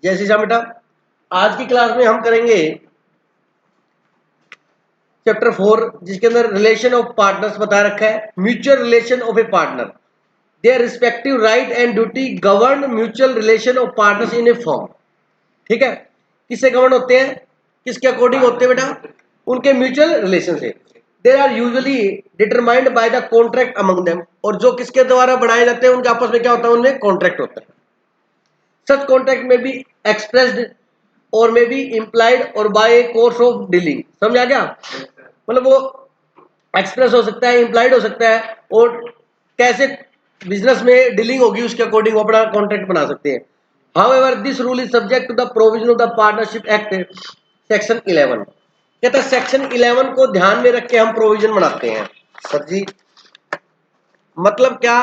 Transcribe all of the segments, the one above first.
जय श्री राम बेटा। आज की क्लास में हम करेंगे चैप्टर 4 जिसके अंदर रिलेशन ऑफ पार्टनर्स बता रखा है। Mutual relation of a partner, their respective right and duty govern mutual relation of partners in A form. ठीक है, किससे गवर्न होते हैं, किसके अकॉर्डिंग होते हैं बेटा, उनके म्यूचुअल रिलेशन से। There are usually determined by the contract among them, और जो किसके द्वारा बनाए जाते हैं उनके आपस में क्या होता है, उनमें कॉन्ट्रैक्ट होता है। Such contract may be expressed और मे बी इम्प्लाइड और by a course of dealing. समझ आ गया? मतलब वो एक्सप्रेस हो सकता है, इम्प्लाइड हो सकता है, और कैसे बिजनेस में डीलिंग होगी उसके अकॉर्डिंग वो अपना कॉन्ट्रैक्ट बना सकते हैं। However this rule is subject to the provision of the partnership act section 11। कहता है सेक्शन 11 को ध्यान में रख के हम प्रोविजन बनाते हैं। सर जी मतलब क्या,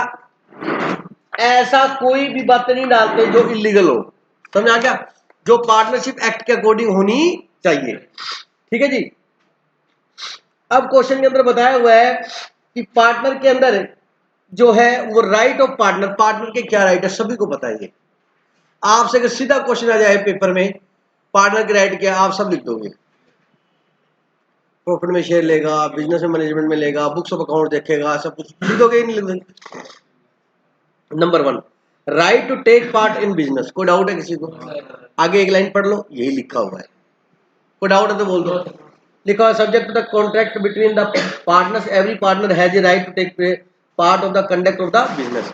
ऐसा कोई भी बात नहीं डालते जो इलीगल हो। समझ आ गया? जो पार्टनरशिप एक्ट के अकॉर्डिंग होनी चाहिए। ठीक है जी। अब क्वेश्चन के अंदर बताया हुआ है कि पार्टनर के अंदर जो है वो राइट ऑफ पार्टनर, पार्टनर के क्या राइट है सभी को पता है। ये आपसे अगर सीधा क्वेश्चन आ जाए पेपर में पार्टनर के राइट क्या, आप सब लिख दोगे। प्रॉफिट में शेयर लेगा, बिजनेस में मैनेजमेंट में लेगा, बुक्स ऑफ अकाउंट देखेगा, सब कुछ लिख दोगे, नहीं लिख दोगे? Number 1, right to take part in business. कोई डाउट है किसी को? आगे एक लाइन पढ़ लो, यही लिखा हुआ है। कोई डाउट है तो बोल दो। लिखा है subject to the contract between the partners, every partner has a right to take part of the conduct of the business.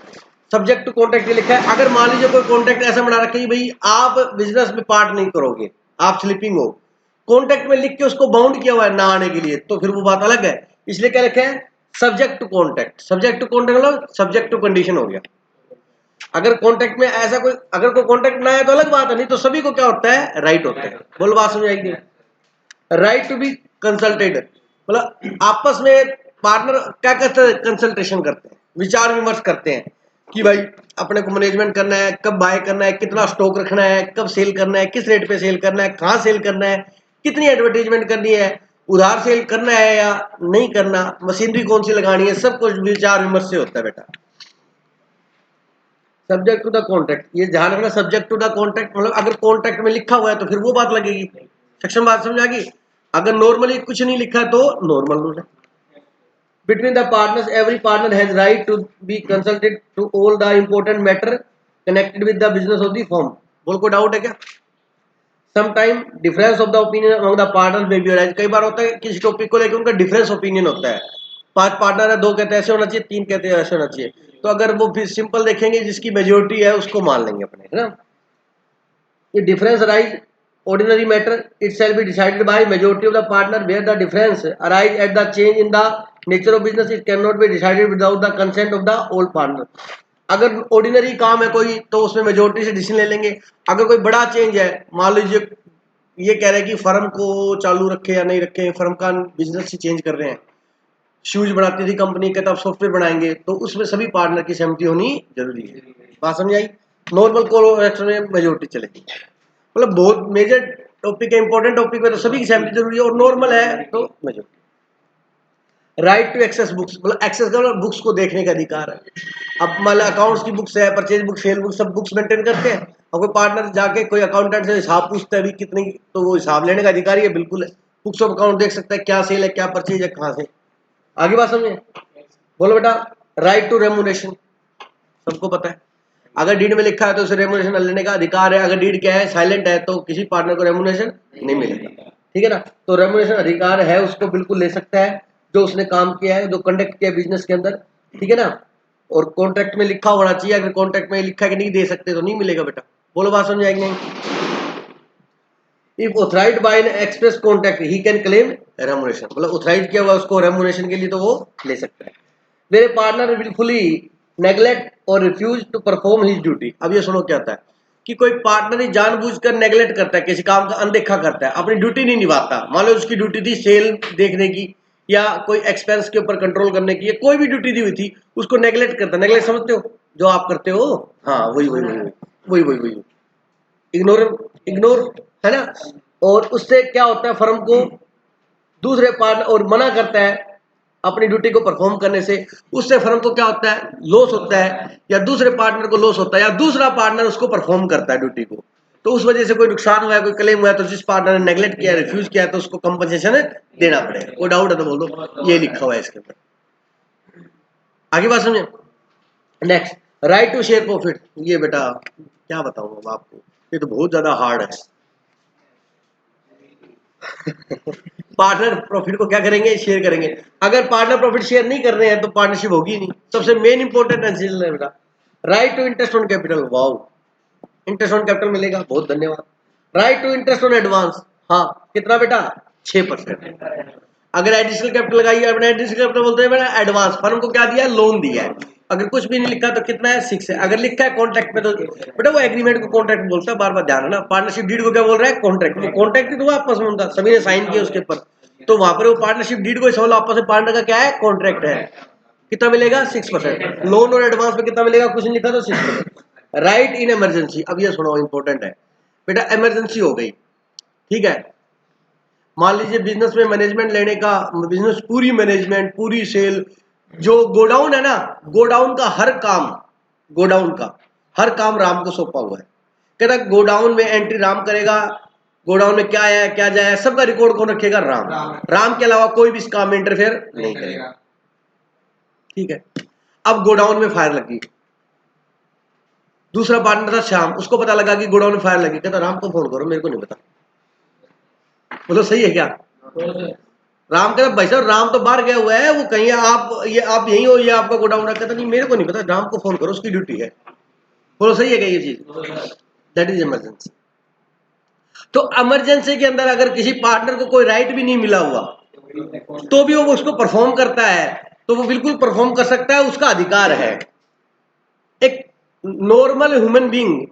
Subject to contract ये लिखा है। अगर मान लीजिए कोई कॉन्ट्रैक्ट ऐसा बना रखे भाई आप बिजनेस में पार्ट नहीं करोगे, आप स्लीपिंग हो, कॉन्ट्रैक्ट में लिख के उसको बाउंड किया हुआ है ना आने के लिए, तो फिर वो बात अलग है। इसलिए क्या लिखा है, subject to contract. Subject to contract मतलब सब्जेक्ट टू कंडीशन हो गया। अगर कॉन्ट्रैक्ट में ऐसा कोई, अगर कोई कॉन्ट्रैक्ट ना है तो अलग बात है, नहीं तो सभी को क्या होता है, राइट होता है। बोलो बात समझ आएगी? राइट टू बी कंसल्टेड मतलब आपस में पार्टनर क्या करते हैं, कंसल्टेशन करते हैं, विचार विमर्श करते हैं कि भाई अपने को मैनेजमेंट करना है, कब बाय करना है, कितना स्टॉक रखना है, कब सेल करना है, किस रेट पे सेल करना है, कहाँ सेल करना है, कितनी एडवर्टीजमेंट करनी है, उधार सेल करना है या नहीं करना, मशीनरी कौन सी लगानी है, सब कुछ विचार विमर्श से होता है बेटा। सब्जेक्ट टू द कॉन्ट्रैक्ट, ये ध्यान रखना, सब्जेक्ट टू द कॉन्ट्रैक्ट मतलब अगर कॉन्ट्रैक्ट में लिखा हुआ है तो फिर वो बात लगेगी। सेक्शन बात समझ आ गई? अगर नॉर्मली कुछ नहीं लिखा है तो नॉर्मल रूल है। Between the partners every partner has right to be consulted to all the important matter connected with the business of the firm. बोल को डाउट है क्या? Sometime difference of the opinion among the partners may be arise. कई बार होता है किसी topic को लेकर उनका डिफरेंस ओपिनियन होता है। 5 पार्टनर है, 2 कहते हैं ऐसे होना चाहिए, 3 कहते हैं ऐसे होना चाहिए, तो अगर वो फिर सिंपल देखेंगे जिसकी मेजोरिटी है उसको मान लेंगे अपने, है ना। If difference arise ordinary matter, it shall be decided by majority of the partner. Where the difference arise at the change in the nature of business, it cannot be decided without the consent of the all partner. अगर ordinary काम है कोई तो उसमें majority से decision ले लेंगे। अगर कोई बड़ा चेंज है, मान लीजिए ये कह रहे हैं कि फर्म को चालू रखे या नहीं रखे, फर्म का बिजनेस ही चेंज कर रहे हैं, शूज बनाती थी कंपनी के तब सॉफ्टवेयर बनाएंगे, तो उसमें सभी पार्टनर की सहमति होनी जरूरी है। बात समझ आई? नॉर्मल कोलेक्शन में मेजोरिटी चलेगी। मतलब बहुत मेजर टॉपिक है, इंपॉर्टेंट टॉपिक में तो सभी की सहमति जरूरी है, और नॉर्मल है तो majority. Right to access books मतलब एक्सेस का मतलब बुक्स को देखने का अधिकार है। अब मान लो अकाउंट्स की बुक्स है, परचेज बुक, सेल बुक, सब बुक्स मेंटेन करते हैं, और कोई पार्टनर जाके कोई अकाउंटेंट से हिसाब पूछता है अभी कितनी, तो वो हिसाब लेने का अधिकारी है, बिल्कुल है। बुक्स ऑफ अकाउंट देख सकता है क्या सेल है, क्या परचेज है, कहाँ से। आगे बात समझे? बोलो बेटा। राइट टू रेमुनेशन सबको पता है, अगर डीड में लिखा है तो उसे रेमुनेशन लेने का अधिकार है। अगर डीड क्या है, साइलेंट है, तो किसी पार्टनर को रेमुनेशन नहीं मिलेगा। ठीक है ना। तो रेमुनेशन अधिकार है, उसको बिल्कुल ले सकता है जो उसने काम किया है, जो कंडक्ट किया बिजनेस के अंदर। ठीक है ना। और कॉन्ट्रैक्ट में लिखा होना चाहिए, अगर कॉन्ट्रैक्ट में लिखा है कि नहीं दे सकते तो नहीं मिलेगा बेटा। बोलो बात समझ आएगी नहीं? If authorised bye N express contract he can claim remuneration, मतलब ऑथराइज किया हुआ उसको रेमुनेशन के लिए तो वो ले सकता है। मेरे पार्टनर विलफुली नेग्लेक्ट और refuse to perform his duty. अब ये सुनो क्या होता है कि कोई पार्टनर ही जानबूझकर नेग्लेक्ट करता है, किसी काम का अनदेखा करता है, अपनी ड्यूटी नहीं निभाता। मान लो उसकी ड्यूटी थी सेल देखने की या कोई एक्सपेंस के ऊपर कंट्रोल करने की, या कोई भी ड्यूटी दी हुई थी, उसको नेग्लेक्ट करता है। नेग्लेक्ट समझते हो जो आप करते हो? हाँ वही वही वही वही वही वही इग्नोर, इग्नोर, है ना। और उससे क्या होता है, फर्म को दूसरे पार्टनर और मना करता है अपनी ड्यूटी को परफॉर्म करने से, उससे फर्म को क्या होता है, लॉस होता है, या दूसरे पार्टनर को लॉस होता है, या दूसरा पार्टनर उसको परफॉर्म करता है ड्यूटी को। तो उस वजह से कोई नुकसान हुआ है, कोई क्लेम हुआ है, तो जिस पार्टनर ने नेगलेक्ट किया, रिफ्यूज किया, तो उसको कंपनसेशन देना पड़ेगा। कोई डाउट है तो बोल दो, ये लिखा हुआ है इसके ऊपर। आगे बात समझे। Next, right to share profit. ये बेटा क्या बताऊं आपको, ये तो बहुत ज्यादा हार्ड है। पार्टनर प्रॉफिट को क्या करेंगे, शेयर करेंगे। अगर पार्टनर प्रॉफिट शेयर नहीं कर रहे हैं तो पार्टनरशिप होगी नहीं। सबसे मेन इंपॉर्टेंट है बेटा right to interest on capital. Wow, interest on capital मिलेगा, बहुत धन्यवाद। Right to interest on advance, हाँ कितना बेटा, 6%। अगर एडिशनल कैपिटल लगाइए, अपने एडिशनल कैपिटल बोलते हैं बेटा एडवांस, फर्म को क्या दिया, लोन दिया है। अगर कुछ भी नहीं लिखा तो कितना है, 6 है। अगर लिखा है कॉन्ट्रैक्ट में तो बेटा वो एग्रीमेंट को कॉन्ट्रैक्ट बोलता है, बार बार ध्यान रखना। पार्टनरशिप डीड को क्या बोल रहा है, कॉन्ट्रैक्ट। वो कॉन्ट्रैक्ट ही तो आपस में उनका सभी ने साइन किया उसके ऊपर, तो वहां पर वो पार्टनरशिप डीड को समझ लो आपस में पार्टनर का क्या है, कॉन्ट्रैक्ट है। कितना मिलेगा, 6%। लोन और एडवांस में कितना मिलेगा, कुछ नहीं लिखा तो 6%। राइट इन इमरजेंसी, अब ये सुनो इंपॉर्टेंट है बेटा, इमरजेंसी हो गई, ठीक है। मान लीजिए बिजनेस में मैनेजमेंट लेने का, बिजनेस पूरी मैनेजमेंट, पूरी सेल, जो गोडाउन है ना, गोडाउन का हर काम, गोडाउन का हर काम राम को सौंपा हुआ है। कहता गोडाउन में एंट्री राम करेगा, गोडाउन में क्या है क्या जाए सबका रिकॉर्ड कौन रखेगा, राम। राम के अलावा कोई भी इस काम में इंटरफेयर नहीं करेगा, ठीक है। अब गोडाउन में फायर लगी, दूसरा पार्टनर था श्याम, उसको पता लगा कि गोडाउन में फायर लगी, कहता राम को फोन करो, मेरे को नहीं पता। बोलो सही है क्या, राम कहता भाई साहब राम तो बाहर गया हुआ है, वो कहीं आप यही हो, ये आपका गोडाउन है। कहता नहीं मेरे को नहीं पता, राम को फोन करो, उसकी ड्यूटी है। बोलो सही है क्या ये चीज, दैट इज इमरजेंसी। तो इमरजेंसी के अंदर अगर किसी पार्टनर को कोई राइट भी नहीं मिला हुआ तो भी वो उसको परफॉर्म करता है, तो वो बिल्कुल परफॉर्म कर सकता है, उसका अधिकार है। एक नॉर्मल ह्यूमन बीइंग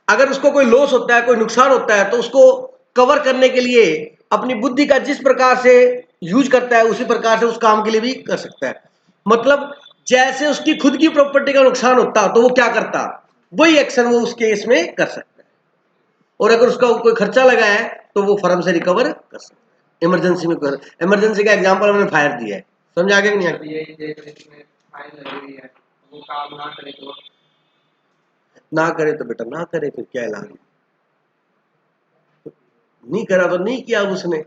अगर उसको कोई लॉस होता है, कोई नुकसान होता है, तो उसको कवर करने के लिए अपनी बुद्धि का जिस प्रकार से यूज करता है उसी प्रकार से उस काम के लिए भी कर सकता है। मतलब जैसे उसकी खुद की प्रॉपर्टी का नुकसान होता तो वो क्या करता, वही एक्शन वो उस केस में कर सकता है। और अगर उसका कोई खर्चा लगा है तो वो फर्म से रिकवर कर सकता है। इमरजेंसी में कर, इमरजेंसी का एग्जांपल हमने फायर दिया है, समझ आ गया कि नहीं आ गया। ना करे तो बेटा ना करे, फिर क्या इलाज, नहीं करा तो नहीं किया उसने।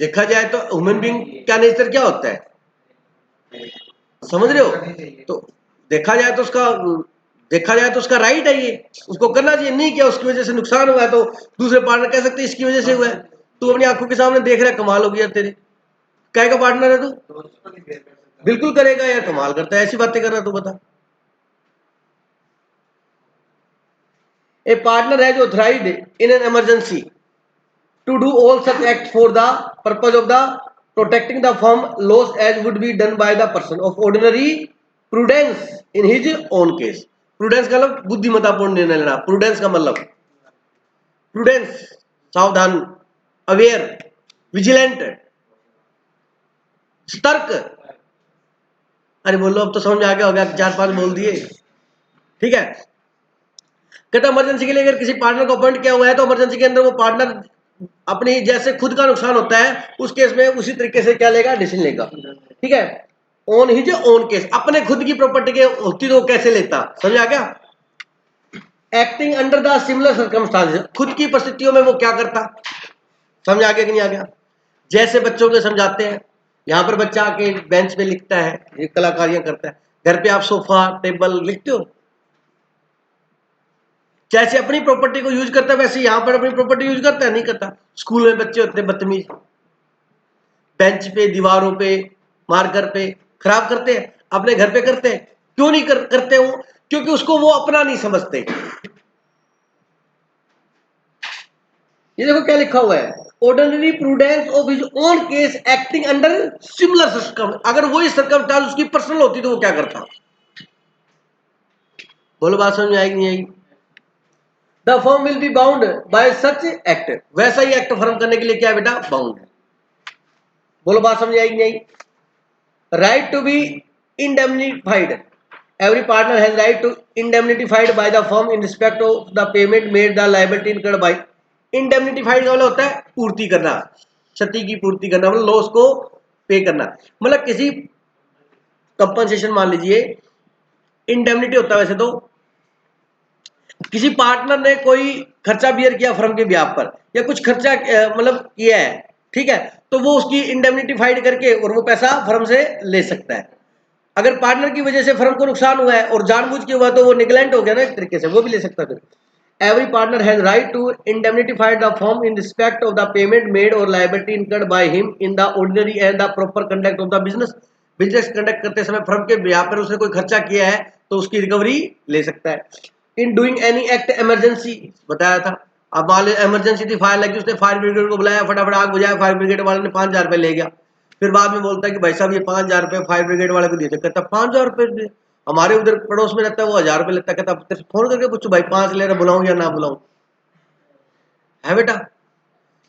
देखा जाए तो ह्यूमन बीइंग का नेचर क्या होता है, समझ रहे हो। तो देखा जाए तो उसका राइट है, ये उसको करना चाहिए। नहीं किया, उसकी वजह से नुकसान हुआ है, तो दूसरे पार्टनर कह सकते हैं इसकी वजह से हुआ है। तू अपनी आंखों के सामने देख रहा है, कमाल हो गया तेरी, क्या का पार्टनर है तू, बिल्कुल करेगा यार, कमाल करता है, ऐसी बातें कर रहा तू, बता। ए पार्टनर है जो authorised in an emergency to do all such act for the purpose of the protecting the firm loss as would be done by the person of ordinary prudence in his own case। prudence का मतलब बुद्धिमत्तापूर्ण निर्णय लेना, prudence का मतलब prudence सावधान, aware, vigilant, सतर्क। अरे बोलो अब तो समझ आ गया होगा, 4-5 बोल दिए, ठीक है। कहता इमरजेंसी के लिए अगर किसी पार्टनर को अपॉइंट किया हुआ है तो इमरजेंसी के अंदर वो पार्टनर अपनी जैसे खुद का नुकसान होता है उस केस में उसी तरीके से क्या लेगा, डिसीजन लेगा, ठीक है। ऑन हिज ओन केस, अपने खुद की प्रॉपर्टी के होती तो कैसे लेता, समझ आ गया। Acting under the similar circumstances, खुद की परिस्थितियों में वो क्या करता, समझ आ गया कि नहीं आ गया। जैसे बच्चों को समझाते हैं, यहाँ पर बच्चा आके बेंच पे लिखता है, ये कलाकारियां करता है, घर पे आप सोफा टेबल लिखते हो, जैसे अपनी प्रॉपर्टी को यूज करता है वैसे यहां पर अपनी प्रॉपर्टी यूज करता है, नहीं करता। स्कूल में बच्चे होते हैं बदतमीज, बेंच पे, दीवारों पे, मार्कर पे खराब करते हैं, अपने घर पे करते हैं, क्यों नहीं करते वो, क्योंकि उसको वो अपना नहीं समझते। ये देखो क्या लिखा हुआ है, ordinary prudence of his own case acting under similar circum, अगर वही सर्कमस्टांस उसकी पर्सनल होती तो वो क्या करता, बोलो बात समझ में आएगी नहीं आएगी। The firm will be bound by such act, वैसा ही एक्ट फर्म करने के लिए क्या है बेटा, बाउंड है। बोलो बात समझ आएगी नहीं। Right to be indemnified, every partner has right to indemnified by the firm in respect of the payment made the liability incurred by। indemnified का मतलब होता है पूर्ति करना, क्षति की पूर्ति करना, मतलब लॉस को पे करना, मतलब किसी कंपनसेशन। मान लीजिए इंडेमनिटी होता है वैसे तो, किसी पार्टनर ने कोई खर्चा बियर किया फर्म के ब्याह पर या कुछ खर्चा मतलब किया है, ठीक है, तो वो उसकी इंडेमनिटी फाइड करके और वो पैसा फर्म से ले सकता है। अगर पार्टनर की वजह से फर्म को नुकसान हुआ है और जानबूझ के हुआ तो वो निगलेंट हो गया ना एक तरीके से, वो भी ले सकता है फिर। Every partner has right to indemnify the firm in respect of the payment made or liability incurred by him in the ordinary and the proper conduct of the business. Business conduct करते समय firm के ब्याह पर उसने कोई खर्चा किया है तो उसकी रिकवरी ले सकता है। In doing any act emergency, बताया था। अब मान लीजिए इमरजेंसी थी, फायर लगी, उसने फायर ब्रिगेड को बुलाया, फटाफट आग बुझाया, फायर ब्रिगेड वाले ने 5,000 रुपये ले गया। फिर बाद में बोलता है कि भाई साहब ये 5,000 रुपये फायर ब्रिगेड वाले को दिए थे। कहता 5,000 रुपये हमारे उधर पड़ोस में रहता है वो 1,000 रुपये लेता है। कहता तेरे फोन करके पूछो भाई 5 ले रहा, बुलाऊं या ना बुलाऊं, है बेटा।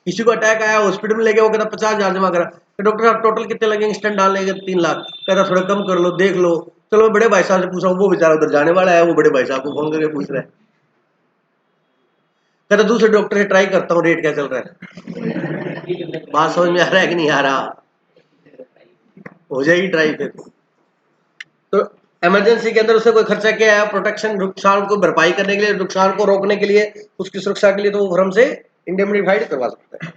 किसी को अटैक आया, हॉस्पिटल में ले गया, वो कहता 50,000 जमा करा। तो डॉक्टर साहब टोटल कितने लगेंगे, स्टेंट डालने के 3 लाख। कहता थोड़ा कम कर लो, देख लो। चलो मैं बड़े भाई साहब से पूछ रहा हूँ, वो बेचारा उधर जाने वाला है, वो बड़े भाई साहब को फोन करके पूछ रहा है। कहता दूसरे डॉक्टर से ट्राई करता हूँ, रेट क्या चल रहा है। बात समझ में आ रहा है कि नहीं आ रहा, हो जाएगी ट्राई फिर। तो इमरजेंसी के अंदर उसने कोई खर्चा किया है, प्रोटेक्शन, नुकसान को भरपाई करने के लिए, नुकसान को रोकने के लिए, उसकी सुरक्षा के लिए, तो वो फर्म से इंडेमनिफाइड करवा सकता है।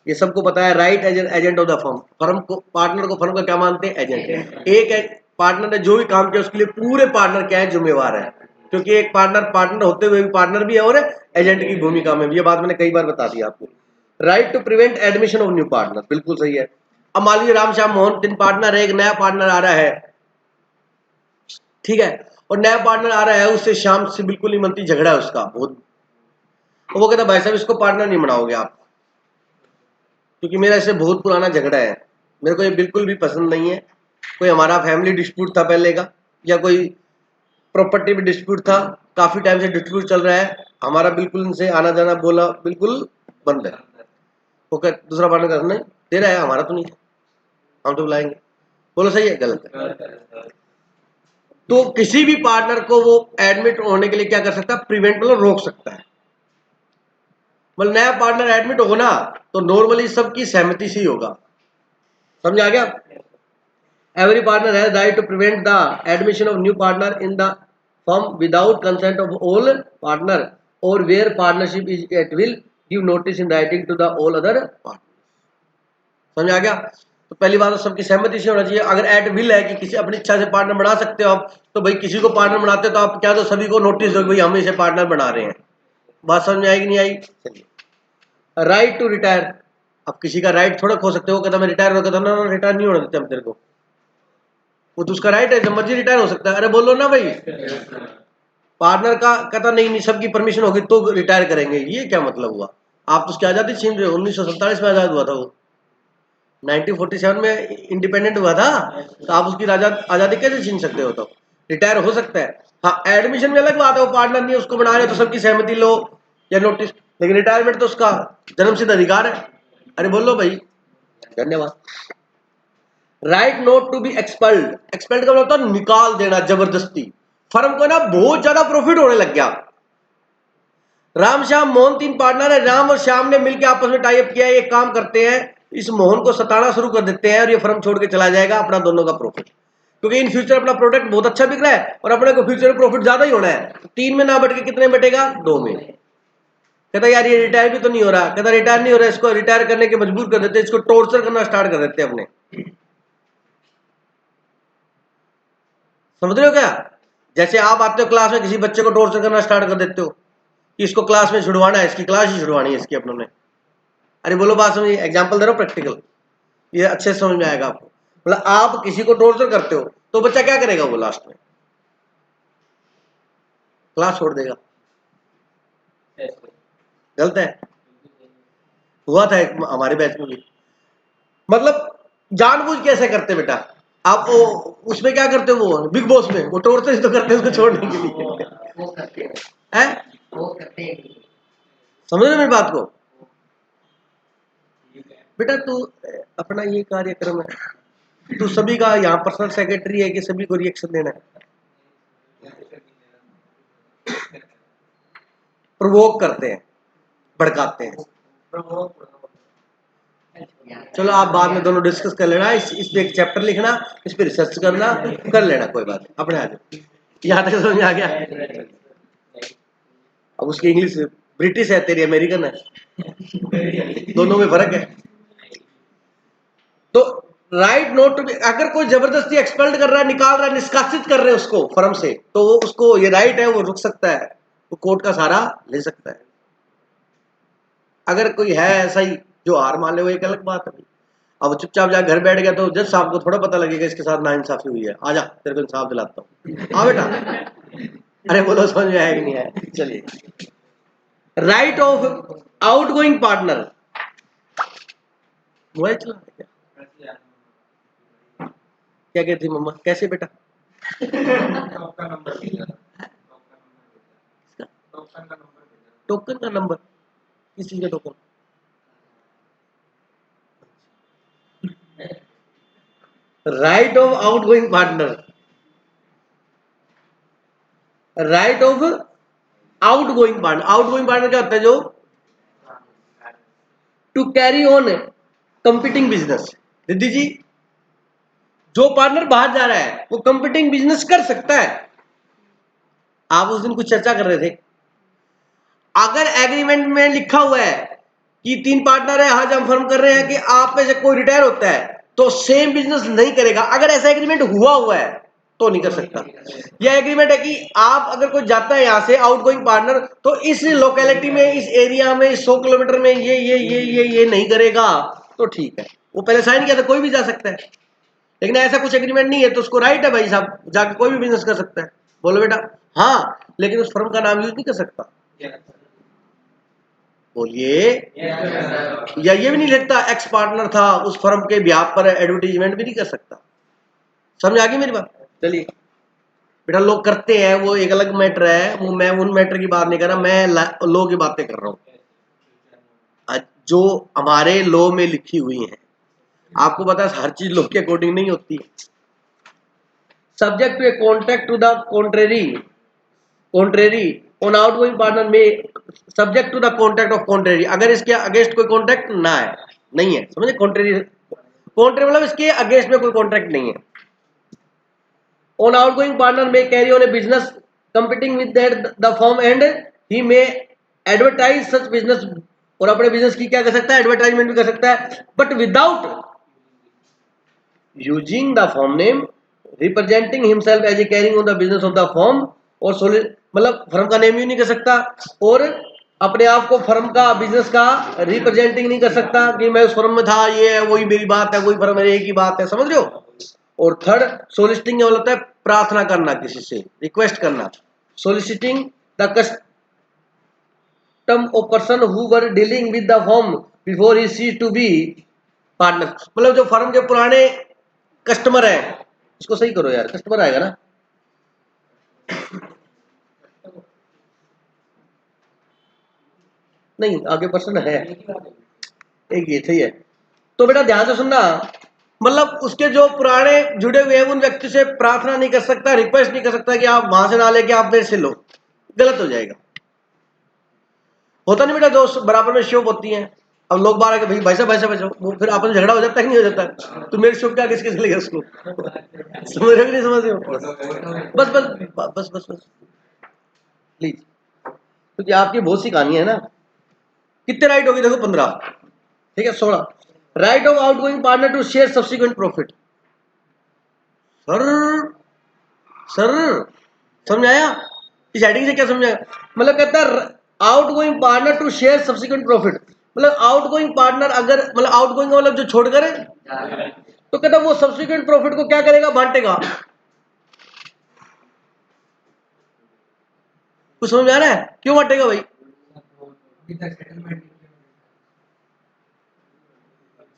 ये सबको पता है। Right agent of the firm, firm को, पार्टनर को फर्म का क्या मानते हैं, एजेंट। एक पार्टनर ने जो भी काम किया उसके लिए पूरे पार्टनर क्या है, जिम्मेवार है। क्योंकि एक पार्टनर होते हुए भी पार्टनर भी है और एजेंट की भूमिका में भी। ये बात मैंने कई बार बता दी आपको। Right to prevent admission of new partner, बिल्कुल सही है। अब मान लीजिए राम श्याम मोहन 3 पार्टनर है, एक नया पार्टनर आ रहा है, ठीक है, और नया पार्टनर आ रहा है, उससे श्याम से बिल्कुल नहीं बनती, झगड़ा है उसका बहुत। तो वो कहता भाई साहब इसको पार्टनर नहीं बनाओगे आप, क्योंकि मेरा इससे बहुत पुराना झगड़ा है, मेरे को ये बिल्कुल भी पसंद नहीं है। कोई हमारा फैमिली डिस्प्यूट था पहले का, या कोई प्रॉपर्टी में डिस्प्यूट था, काफी टाइम से डिस्प्यूट चल रहा है हमारा, बिल्कुल इनसे आना जाना बोला बिल्कुल बंद है। वो कह दूसरा पार्टनर कहता नहीं, तेरा है हमारा तो नहीं है, हम तो बुलाएंगे। बोलो सही है गलत है। तो किसी भी पार्टनर को वो एडमिट होने के लिए क्या कर सकता है, प्रिवेंट मतलब रोक सकता है। मतलब नया पार्टनर एडमिट होगा ना तो नॉर्मली सबकी सहमति से ही होगा, समझ आ गया। Every partner has right to prevent the admission of new partner in the firm without consent of all partner और where partnership is at will give notice in writing to the all other partner. समझ आ गया। तो पहली बात तो सबकी सहमति से होना चाहिए। अगर एट विल है कि किसी अपनी इच्छा से पार्टनर बना सकते हो आप, तो भाई किसी को पार्टनर बनाते हो तो आप क्या, तो सभी को नोटिस दो भाई हम इसे पार्टनर बना रहे हैं। बात समझ में आएगी नहीं आई, चलिए। राइट टू रिटायर, अब किसी का राइट थोड़ा खो सकते हो, कहता मैं रिटायर हो, कहता ना रिटायर नहीं होने देते हम तेरे को, वो तो उसका राइट है, जब मर्जी रिटायर हो सकता है। अरे बोलो ना भाई, पार्टनर का कहता नहीं नहीं सबकी परमिशन होगी तो रिटायर करेंगे, ये क्या मतलब हुआ। आप तो उसकी आजादी छीन रहे हो। 1947 में आजाद हुआ था वो, 1947 में इंडिपेंडेंट हुआ था, तो आप उसकी आजादी कैसे छीन सकते हो। तो रिटायर हो सकता है। हाँ एडमिशन में अलग बात है, वो पार्टनर नहीं उसको बना रहे तो सबकी सहमति लो या नोटिस, लेकिन रिटायरमेंट तो उसका जन्मसिद्ध अधिकार है। अरे बोलो भाई, धन्यवाद। Right not to be expelled, expelled का मतलब निकाल देना जबरदस्ती। फर्म को ना बहुत ज्यादा प्रॉफिट होने लग गया। राम श्याम मोहन 3 पार्टनर है, राम और श्याम ने मिलकर आपस में टाई अप किया है, एक काम करते हैं इस मोहन को सताना शुरू कर देते हैं और ये फर्म छोड़ के चला जाएगा, अपना दोनों का प्रॉफिट, क्योंकि इन फ्यूचर अपना प्रोडक्ट बहुत अच्छा बिक रहा है और अपने को फ्यूचर में प्रॉफिट ज्यादा ही होना है। 3 में ना बढ़ के कितने बटेगा, 2 में। कहता यार ये रिटायर भी तो नहीं हो रहा, कहता रिटायर नहीं हो रहा, इसको रिटायर करने के मजबूर कर देते, इसको टॉर्चर करना स्टार्ट कर देते अपने। समझ रहे हो क्या। जैसे आप आते हो क्लास में किसी बच्चे को टॉर्चर करना स्टार्ट कर देते हो कि इसको क्लास में छुड़वाना है, इसकी क्लास ही छुड़वानी है इसकी अपनों ने। अरे बोलो बात समझिए, एग्जाम्पल दे रहा हूँ प्रैक्टिकल, ये अच्छे से समझ में आएगा आपको। मतलब आप किसी को टॉर्चर करते हो तो बच्चा क्या करेगा, वो लास्ट में क्लास छोड़ देगा। गलत है, हुआ था एक हमारे बैच में भी। मतलब जानबूझ के ऐसे करते बेटा। आप वो उसमें क्या करते हो, वो बिग बॉस में वो टॉर्चर तो करते हैं उसको छोड़ने के लिए, है समझ रहे मेरी बात को। बेटा तू अपना ये कार्यक्रम है, तू सभी का यहाँ पर्सनल सेक्रेटरी है कि सभी को रिएक्शन देना है। प्रोवोक करते हैं, भड़काते हैं। चलो आप बाद में दोनों डिस्कस कर लेना, इस पे एक चैप्टर लिखना, इस पे रिसर्च करना, कर लेना, कोई बात नहीं, अपने आ जाओ। यहाँ तक समझ में आ गया। अब उसकी इंग्लिश ब्रिटिश है, तेरी अमेरिकन है, दोनों में फर्क है। तो राइट नोट टू बी, अगर कोई जबरदस्ती एक्सपेल्ड कर रहा है, निकाल रहा है, निष्कासित कर रहे हैं उसको फर्म से, तो वो उसको ये राइट है, वो रुक सकता है, वो कोर्ट का सहारा ले सकता है। अगर कोई है ऐसा ही जो हार मान ले, वो एक अलग बात है। अब चुपचाप जा घर बैठ गया तो जज साहब को थोड़ा पता लगेगा इसके साथ नाइंसाफी हुई है, आजा तेरे को इंसाफ दिलाता हूँ, आ बेटा। अरे बोलो समझ में आया कि नहीं आया? चलिए, right of outgoing partner. Mobile चला क्या? क्या कहती मम्मा, कैसे बेटा? टोकन का नंबर? किस चीज का token? Right of outgoing partner, right of outgoing partner. Outgoing partner क्या होता है? जो to carry on competing business. Riddhi ji, जो पार्टनर बाहर जा रहा है वो कंपीटिंग बिजनेस कर सकता है। आप उस दिन कुछ चर्चा कर रहे थे, अगर एग्रीमेंट में लिखा हुआ है कि 3 पार्टनर है, आज हम फर्म कर रहे हैं कि आप में से कोई रिटायर होता है तो सेम बिजनेस नहीं करेगा, अगर ऐसा एग्रीमेंट हुआ है तो नहीं कर सकता। यह एग्रीमेंट है कि आप अगर कोई जाता है यहां से आउटगोइंग पार्टनर, तो इस लोकेलिटी में, इस एरिया में, इस 100 किलोमीटर में ये नहीं करेगा, तो ठीक है। वो पहले साइन किया था, कोई भी जा सकता है। लेकिन ऐसा कुछ एग्रीमेंट नहीं है, तो उसको राइट है भाई साहब, जाके कोई भी बिजनेस कर सकता है। बोलो बेटा। हाँ, लेकिन उस फर्म का नाम यूज नहीं कर सकता। बोलिए। या ये भी नहीं लिखता एक्स पार्टनर था, उस फर्म के ब्याह पर एडवर्टीजमेंट भी नहीं कर सकता। समझ आ गई मेरी बात? चलिए बेटा, लोग करते हैं वो एक अलग मैटर है, वो मैं उन मैटर की बात नहीं कर रहा, मैं लॉ की बातें कर रहा हूँ जो हमारे लॉ में लिखी हुई है। आपको पता है हर चीज लॉ के अकॉर्डिंग नहीं होती। Subject to a contract to the contrary on outgoing partner में, subject to the contract of contrary, अगर इसके अगेंस्ट कोई कॉन्ट्रैक्ट ना है, नहीं है, समझे? कॉन्ट्रेरी, कॉन्ट्रेरी मतलब इसके अगेंस्ट में कोई कॉन्ट्रैक्ट नहीं है। ऑन आउटगोइंग पार्टनर में carry on A business competing with the firm and he में एडवर्टाइज सच बिजनेस, और अपने बिजनेस की क्या कर सकता है? एडवर्टाइजमेंट भी कर सकता है, but without using the firm name, representing himself as a carrying on the business of the firm, और मतलब फर्म का नेम यूज नहीं कर सकता, और अपने आप को फर्म का, बिजनेस का रिप्रेजेंटिंग नहीं कर सकता कि मैं उस फर्म में था, ये है, वही मेरी बात है, वही फर्म है, एक ही बात है। समझ रहे हो? और थर्ड, सोलिसिटिंग क्या होता है? प्रार्थना करना, किसी से रिक्वेस्ट करना। Soliciting the custom of person who were dealing with the firm before he cease to be partner, मतलब जो फर्म के पुराने कस्टमर है, इसको सही करो यार, कस्टमर आएगा ना। नहीं, आगे पर्सन है, एक ये सही है। तो बेटा ध्यान से सुनना, मतलब उसके जो पुराने जुड़े हुए हैं उन व्यक्ति से प्रार्थना नहीं कर सकता, रिक्वेस्ट नहीं कर सकता कि आप वहां से ना लेके आप मेरे से लो, गलत हो जाएगा। होता नहीं बेटा, दोस्त बराबर में शोप होती हैं, अब लोग बाहर आके भाई भाई साहब, वो फिर आपस में झगड़ा हो जाता है कि नहीं हो जाता? तो मेरे शोप क्या किसके चलेगा उसको? समझ रहे हो कि नहीं समझ रहे हो? बस बस बस बस बस प्लीज, क्योंकि आपकी बहुत सी कहानी है ना। कितने राइट होगी देखो? 15, ठीक है। 16, right of outgoing partner to share subsequent profit. Sir sir समझ आया? इस हेडिंग से क्या समझाया? मतलब कहता है outgoing partner to share subsequent profit, मतलब आउटगोइंग पार्टनर अगर, मतलब आउटगोइंग मतलब जो छोड़कर है, तो कहता वो सब्सिक्वेंट प्रॉफिट को क्या करेगा? बांटेगा। कुछ समझ में आ रहा है? क्यों बांटेगा भाई?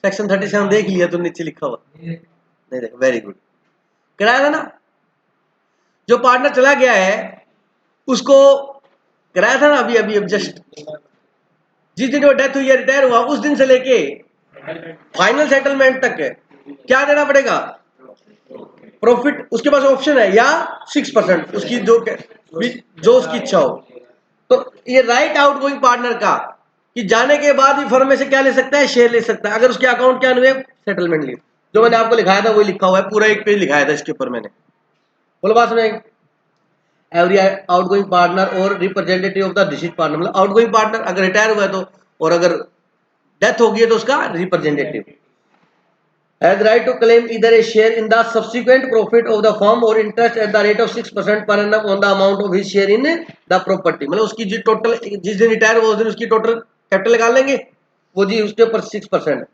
सेक्शन 37 देख लिया तो नीचे लिखा हुआ नहीं देखा? वेरी गुड, कराया था ना। जो पार्टनर चला गया है उसको कराया था ना, अभी अभी अब जस्ट जिस दिन वो डेथ हुई है, रिटायर हुआ, उस दिन से लेके फाइनल सेटलमेंट तक है, क्या देना पड़ेगा? प्रॉफिट। उसके पास ऑप्शन है या 6%, उसकी जो उसकी इच्छा हो। तो ये राइट आउट गोइंग पार्टनर का कि जाने के बाद भी फर्म में से क्या ले सकता है? शेयर ले सकता है, अगर उसके अकाउंट क्या हुए? सेटलमेंट लिए। जो मैंने आपको लिखाया था वही लिखा हुआ है, पूरा एक पेज लिखाया था इसके ऊपर मैंने। बोलो बात समझ? एवरी आउटगोइंग पार्टनर और representative of the disease partner, मतलब आउटगोइंग पार्टनर अगर रिटायर हुआ है तो, और अगर डेथ हो गई है तो उसका representative has right to claim इधर a share in the subsequent profit of the firm और interest at the rate of 6% per annum on the amount of his share in the property, मतलब उसकी जो टोटल जिस दिन retire हुआ उस दिन उसकी टोटल कैपिटल निकाल लेंगे, वो जी उसके ऊपर 6%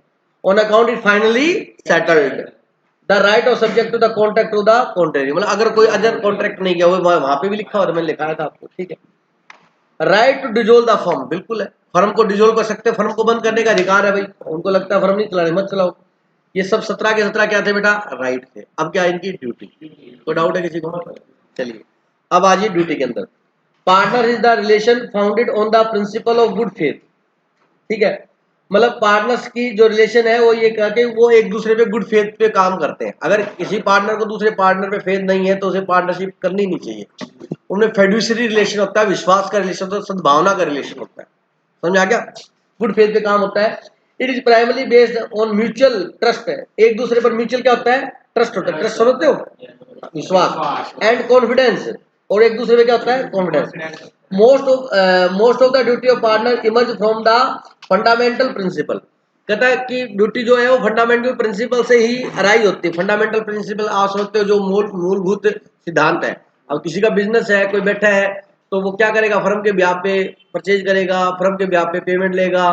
on account is finally settled the right of subject to the contract to the contrary, मतलब अगर कोई अदर कॉन्ट्रैक्ट नहीं किया वो वहां पे भी लिखा हुआ था, मैंने लिखाया था आपको, ठीक है। Right to dissolve the firm, बिल्कुल है, फर्म को डिजोल्व कर सकते हैं, फर्म को बंद करने का अधिकार है भाई, उनको लगता है फर्म नहीं चलाने मत चलाओ। ये सब 17 के 17 क्या थे बेटा, राइट थे। अब क्या इनकी ड्यूटी, कोई डाउट है किसी को? चलिए अब आ जाइए ड्यूटी के अंदर। Partner is the relation founded on the principle of good faith, ठीक है, मतलब पार्टनर्स की जो रिलेशन है वो ये कहते हैं वो एक दूसरे पे गुड फेथ पे काम करते हैं। अगर किसी पार्टनर को दूसरे पार्टनर पे फेथ नहीं है तो उसे पार्टनरशिप करनी नहीं चाहिए। उनमें फेड्यूसरी रिलेशन होता है, विश्वास का रिलेशन होता है, सद्भावना का रिलेशन होता है, समझ आ गया? गुड फेथ पे काम होता है। It is primarily based on mutual trust है, एक दूसरे पर म्यूचुअल क्या होता है, ट्रस्ट होता है, ट्रस्ट समझते हो, विश्वास, एंड कॉन्फिडेंस, और एक दूसरे पे क्या होता है, confidence. Most of the duty of partner emerge from the fundamental principle, कहता है कि ड्यूटी जो है वो फंडामेंटल प्रिंसिपल से ही अराइज होती है। फंडामेंटल प्रिंसिपल आप समझते हो जो मूलभूत सिद्धांत है। अब किसी का बिजनेस है, कोई बैठा है तो वो क्या करेगा, फर्म के ब्याह पे परचेज करेगा, फर्म के ब्याह पे पेमेंट लेगा,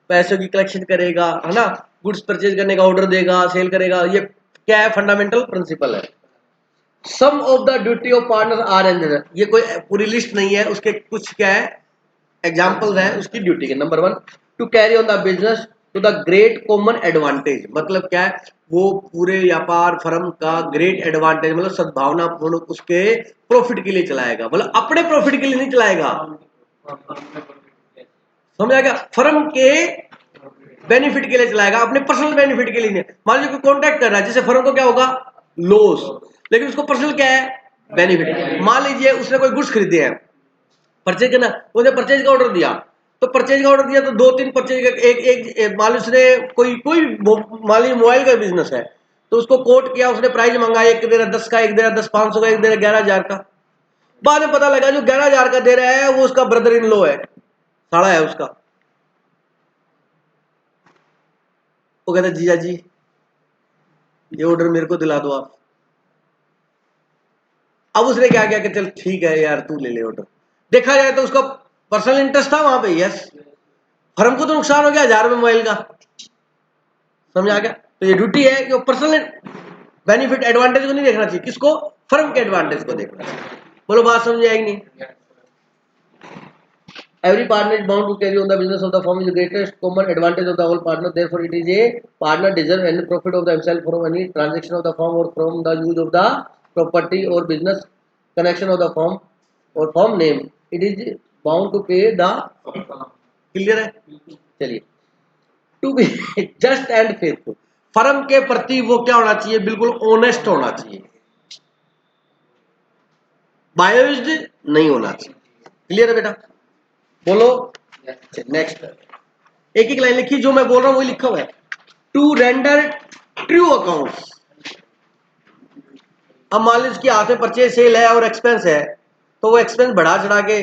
पैसों की कलेक्शन करेगा, है ना, गुड्स परचेज करने का ऑर्डर देगा, सेल करेगा, ये क्या है, फंडामेंटल प्रिंसिपल है। Some of the duty of partner are and, ये कोई पूरी लिस्ट नहीं है, उसके कुछ क्या है एग्जाम्पल है उसकी ड्यूटी के। Number 1, to carry on the business to the great common advantage, मतलब क्या है, वो पूरे व्यापार फर्म का ग्रेट एडवांटेज मतलब सद्भावना पूर्ण उसके प्रॉफिट के लिए चलाएगा, मतलब अपने प्रॉफिट के लिए नहीं चलाएगा, समझ आ गया, फर्म के बेनिफिट के लिए चलाएगा, अपने पर्सनल बेनिफिट के लिए नहीं। मान लीजिए कोई कॉन्ट्रैक्ट कर रहा है जिससे फर्म को क्या होगा, लॉस, लेकिन उसको पर्सनल क्या है, बेनिफिट। मान लीजिए उसने कोई गुड्स खरीदे हैं, परचेज करना, उसने परचेज का ऑर्डर दिया, तो परचेज का ऑर्डर दिया तो 2-3 परचेज का एक मान लीजिए उसने कोई मान लीजिए मोबाइल का बिजनेस है तो उसको कोट किया, उसने प्राइस मंगा, एक दे रहा 10 का, एक दे रहा 10,500 का, एक दे रहा 11,000 का। बाद में पता लगा जो 11,000 का दे रहा है वो उसका ब्रदर इन लॉ है, साड़ा है उसका। वो कहता है जीजा जी ये ऑर्डर मेरे को दिला दो आप। अब उसने क्या किया कि चल ठीक है यार तू ले ले ऑर्डर। देखा जाए तो उसका पर्सनल इंटरेस्ट था वहां पे, यस, फर्म को तो नुकसान हो गया 1,000 रुपए मोबाइल का, समझ आ गया? तो ये ड्यूटी है कि पर्सनल बेनिफिट एडवांटेज को नहीं देखना चाहिए, किसको, फर्म के एडवांटेज को देखना चाहिए। बोलो बात समझ आएगी नहीं? Every partner is bound to carry on the business of the firm is the greatest common advantage of the whole partner. Therefore, it is a partner deserve any profit of himself from any transaction of the firm or from the use of the property or business connection of the firm or firm name. It is bound to pay the, clear है? चलिए, to be just and faithful, firm के प्रति वो क्या होना चाहिए, बिल्कुल honest होना चाहिए, बायोस्ड नहीं होना चाहिए। क्लियर है बेटा? बोलो नेक्स्ट। एक एक लाइन लिखी, जो मैं बोल रहा हूं वही लिखा हुआ है। टू रेंडर ट्रू अकाउंट्स, अब मान लीजिए कि हाथ में परचेज सेल है और एक्सपेंस है, तो वो एक्सपेंस बढ़ा चढ़ा के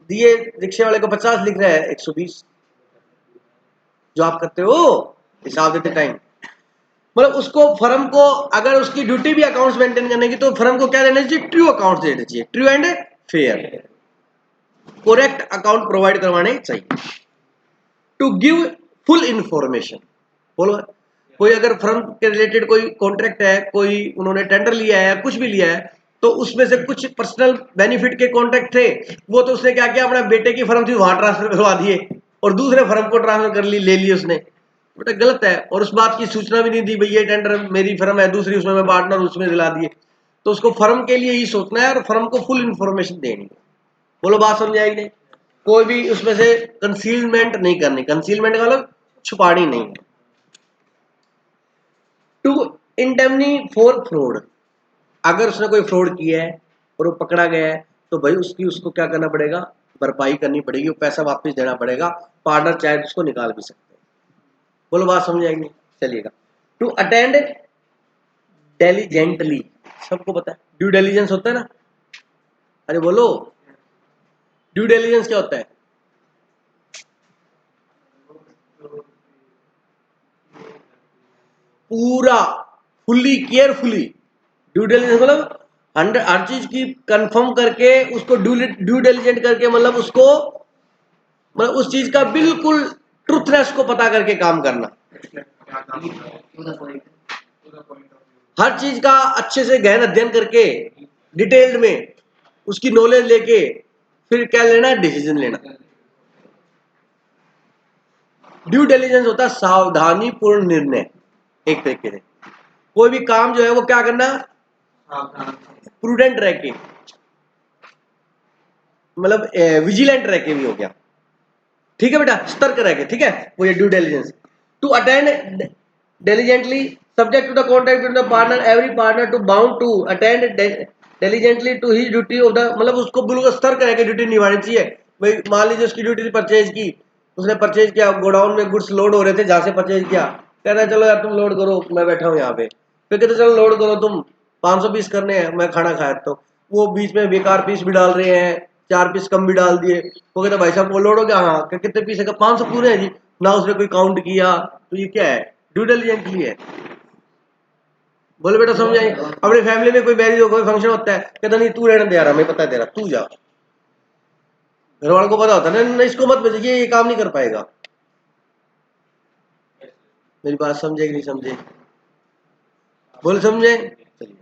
दिए, रिक्शे वाले को 50 लिख रहा है 120, जो आप करते हो हिसाब देते टाइम, मतलब उसको फर्म को अगर उसकी ड्यूटी भी अकाउंट्स मेंटेन करने की तो फर्म को क्या देना चाहिए, ट्रू अकाउंट्स देने चाहिए, true and fair, correct account provide करवाने चाहिए। टू गिव फुल इंफॉर्मेशन, बोलो कोई अगर फर्म के रिलेटेड कोई कॉन्ट्रैक्ट है, कोई उन्होंने टेंडर लिया है, कुछ भी लिया है, तो उसमें से कुछ पर्सनल बेनिफिट के कॉन्ट्रैक्ट थे, वो तो उसने क्या किया, अपना बेटे की फर्म थी वहां ट्रांसफर करवा दिए और दूसरे फर्म को ट्रांसफर कर ली, ले ली उसने, बेटा गलत है। और उस बात की सूचना भी नहीं दी, भैया टेंडर मेरी फर्म है दूसरी, उसमें मैं पार्टनर, उसमें दिला दिए। तो उसको फर्म के लिए ही सोचना है और फर्म को फुल इंफॉर्मेशन देनी है। बोलो बात समझ आएगी नहीं? कोई भी उसमें से कंसीलमेंट नहीं करनी, कंसीलमेंट का मतलब छुपानी नहीं है। टू इंडेमनी फॉर फ्रॉड, अगर उसने कोई फ्रॉड किया है और वो पकड़ा गया है तो भाई उसको क्या करना पड़ेगा, भरपाई करनी पड़ेगी, वो पैसा वापस देना पड़ेगा, पार्टनर चाहे उसको निकाल भी सकते हैं। बोलो बात समझ आएगी? चलिएगा। टू अटेंड डेलीजेंटली, सबको पता है ड्यू डिलिजेंस होता है ना, अरे बोलो, ड्यू डिलिजेंस क्या होता है? पूरा फुल्ली केयरफुली, ड्यू डिलिजेंस मतलब 100 हर चीज की कंफर्म करके उसको ड्यू डिलिजेंट करके, मतलब उसको, मतलब उस चीज का बिल्कुल ट्रूथनेस को पता करके काम करना, हर चीज का अच्छे से गहन अध्ययन करके डिटेल्ड में उसकी नॉलेज लेके फिर क्या लेना है, डिसीजन लेना। ड्यू डिलिजेंस होता है सावधानी पूर्ण निर्णय। एक तरीके से कोई भी काम जो है वो क्या करना, प्रूडेंट रह के, मतलब विजिलेंट रह के भी हो गया, ठीक है बेटा, सतर्क रह के, ठीक है, वो ये due diligence. To attend diligently subject to the contract with the partner, every partner to bound to attend diligently to his duty of the, मतलब उसको बिल्कुल सतर्क रह के ड्यूटी निभानी चाहिए। भाई मान लीजिए उसकी ड्यूटी थी परचेज की, उसने परचेज किया, गोडाउन में गुड्स लोड हो रहे थे, जहां से परचेज किया, कह रहा है चलो यार तुम लोड करो, मैं बैठा हूँ यहाँ पे, फिर कहते चलो लोड करो तुम, 500 पीस करने हैं, मैं खाना खाया, तो वो बीच में बेकार पीस भी डाल रहे हैं, 4 पीस कम भी डाल दिए, वो कहते भाई साहब वो लोड हो गया, हाँ कितने पीस है, 500 पूरे हैं जी, ना उसने कोई काउंट किया, तो ये क्या है, ड्यू डिलिजेंटली है। बोले बेटा समझ आई? अपनी फैमिली में कोई मैरिज हो, कोई फंक्शन होता है, कहता नहीं तू रहने दे रहा, हमें पता है तेरा, तू जा, घर वालों को पता होता है ना, इसको मत भेजिए, ये काम नहीं कर पाएगा। मेरी बात समझे कि नहीं समझे? बोल समझे? चलिए,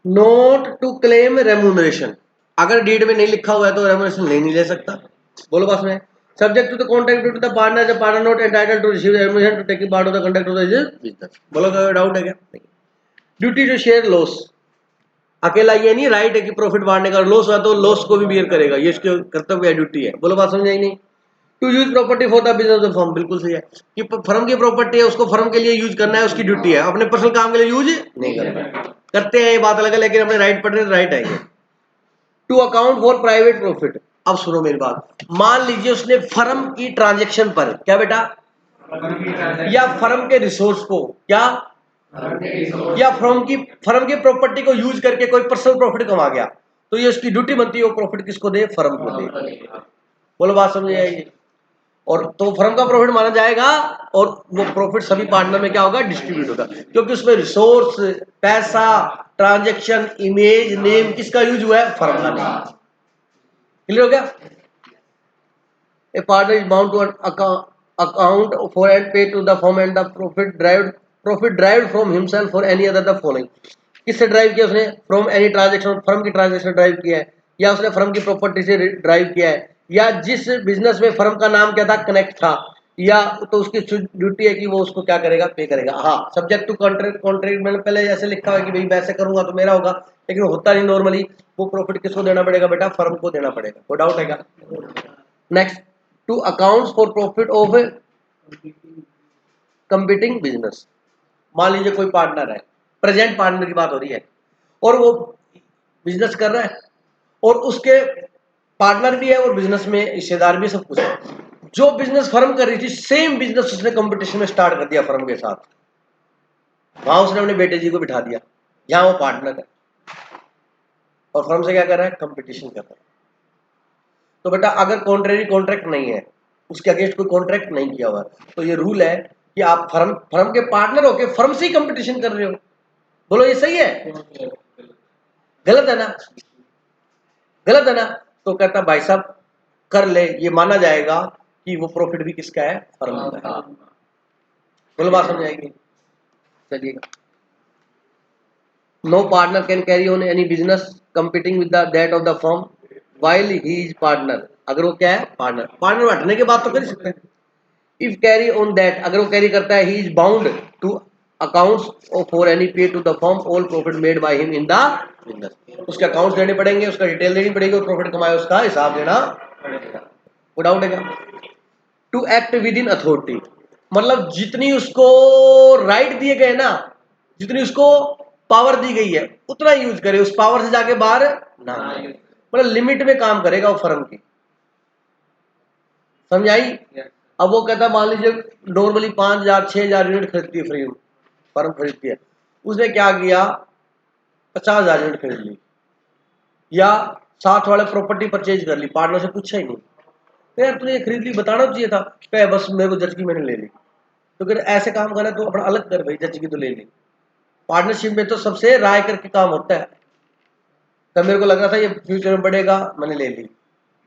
नोट टू क्लेम रेम्यूनरेशन, अगर डीड में नहीं लिखा हुआ है तो रेम्यूनरेशन नहीं ले सकता। बोलो बात में, subject to the contract to the partner, the partner not entitled to receive remuneration to taking part of the conduct of the business. बोलो कोई डाउट है क्या? ड्यूटी टू शेयर लॉस, अकेला ये नहीं राइट है कि प्रॉफिट बांटने का, लॉस हुआ तो लॉस को भी बियर करेगा, ये इसके कर्तव्य है, ड्यूटी है। बोलो बात समझ आई नहीं? To use property for the business of firm, बिल्कुल सही है कि फर्म की प्रॉपर्टी है उसको फर्म के लिए यूज करना है, उसकी ड्यूटी है, अपने पर्सनल काम के लिए यूज नहीं करना। करते हैं ये बात अलग है, लेकिन अपने राइट पढ़ रहे राइट है। To account for private profit, अब सुनो मेरी बात, मान लीजिए उसने फर्म की ट्रांजेक्शन पर, क्या बेटा, या फर्म के रिसोर्स को, क्या, या फर्म की प्रॉपर्टी को यूज करके कोई पर्सनल प्रॉफिट कमा गया, तो ये उसकी ड्यूटी बनती है, वो प्रॉफिट किसको दे, फर्म को दे। बोलो बात समझ आएगी? और तो फर्म का प्रॉफिट माना जाएगा, और वो प्रॉफिट सभी पार्टनर में क्या होगा, डिस्ट्रीब्यूट होगा, क्योंकि उसमें रिसोर्स, पैसा, ट्रांजेक्शन, इमेज, नेम किसका यूज हुआ है, फर्म का नेम। क्लियर हो गया? A partner is bound to account for and pay to the firm and the profit derived from himself or any other the following, किससे drive किया उसने, from any transaction, firm की transaction drive किया है, या उसने फर्म की property से ड्राइव किया है, या जिस बिजनेस में फर्म का नाम क्या था, कनेक्ट था, या तो उसकी ड्यूटी है कि वो उसको क्या करेगा, पे करेगा। हाँ, सब्जेक्ट टू कॉन्ट्रैक्ट मैंने पहले ऐसे लिखा है कि भाई वैसे करूंगा तो मेरा होगा, लेकिन होता नहीं नॉर्मली, वो प्रॉफिट किसको देना पड़ेगा बेटा, फर्म को देना पड़ेगा। कोई डाउट है क्या? Next, to accounts for profit of competing business, मान लीजिए कोई पार्टनर है, प्रेजेंट पार्टनर की बात हो रही है, और वो बिजनेस कर रहा है, और उसके पार्टनर भी है, और बिजनेस में हिस्सेदार भी, सब कुछ है। जो बिजनेस फर्म कर रही थी, सेम बिजनेस उसने कंपटीशन में स्टार्ट कर दिया फर्म के साथ, वहां उसने अपने बेटे जी को बिठा दिया, यहां वो पार्टनर है, और फर्म से क्या कर रहा है, कंपटीशन कर रहा है। तो बेटा अगर कॉन्ट्रेरी कॉन्ट्रैक्ट नहीं है, उसके अगेंस्ट कोई कॉन्ट्रैक्ट नहीं किया हुआ, तो ये रूल है कि आप फर्म के पार्टनर होके फर्म से ही कंपटीशन कर रहे हो। बोलो ये सही है, गलत है ना? गलत है ना? तो कहता भाई साहब कर ले, ये माना जाएगा कि वो प्रॉफिट भी किसका है, फर्म का है। बोलो बात समझ आएगी? चलिएगा, no partner can carry on any business competing with that of the firm while he is partner, अगर वो क्या है, पार्टनर, पार्टनर बैठने के बाद तो कर सकते हैं। इफ कैरी ऑन दैट, अगर वो कैरी करता है, he is bound to accounts for any pay to the firm all profit made by him in the business, उसके अकाउंट्स देने पड़ेंगे, उसका डिटेल देनी पड़ेगी, और प्रॉफिट कमाया उसका हिसाब देना पड़ेगा। कोई डाउट है क्या? To act within authority, मतलब जितनी उसको राइट दिए गए ना, जितनी उसको पावर दी गई है, उतना यूज करे, उस पावर से जाके बाहर ना, मतलब लिमिट में काम करेगा वो फर्म की। समझ आई? अब वो कहता मान लीजिए नॉर्मली 5,000 6,000 यूनिट खरीदती है, फ्री फर्म खरीदती है, उसने क्या किया, 50,000 यूनिट खरीद ली, या साथ वाले प्रॉपर्टी परचेज कर ली, पार्टनर से पूछा ही नहीं, तो यार तूने ये खरीद ली, बताना चाहिए था, क्या बस मेरे को जज की मैंने ले ली। तो फिर ऐसे काम करना तो अपना अलग कर भाई, जज की तो ले ली। पार्टनरशिप में तो सबसे राय करके काम होता है। तब मेरे को लग रहा था ये फ्यूचर में बढ़ेगा, मैंने ले ली,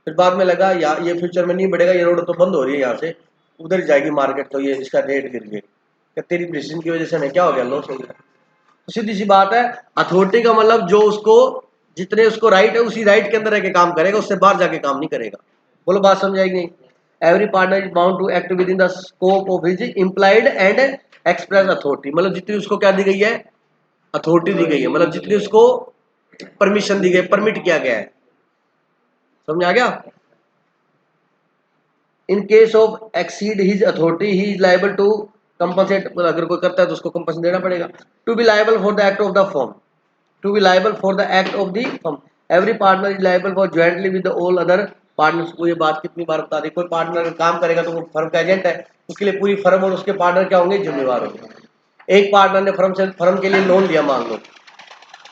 फिर बाद में लगा यार ये फ्यूचर में नहीं बढ़ेगा, ये रोड तो बंद हो रही है, यहाँ से उधर जाएगी मार्केट, तो ये इसका रेट गिर गया, तेरी डिसीजन की वजह से हमें क्या हो गया, लॉस हो गया। तो सीधी सी बात है, अथॉरिटी का मतलब जो उसको जितने उसको राइट है उसी राइट के अंदर रह के काम करेगा, उससे बाहर जाके काम नहीं करेगा। बोलो बात समझाएगी नहीं? Every partner is bound to act within the scope of his implied and express authority, मतलब जितनी उसको क्या दी गई है, अथॉरिटी दी गई है, मतलब जितनी उसको परमिशन दी गई, परमिट किया गया है। समझ आ गया? In case of exceed his authority he is liable to compensate, अगर कोई करता है तो उसको कंपनसेशन देना पड़ेगा। To be liable for the act of the firm, to be liable for the act of the firm, every partner is liable for jointly with all other partners. को ये बात कितनी बार बता दी, कोई पार्टनर अगर काम करेगा तो वो फर्म का एजेंट है, उसके लिए पूरी फर्म और उसके पार्टनर क्या होंगे, जिम्मेवार होंगे। एक पार्टनर ने फर्म के लिए लोन लिया मान लो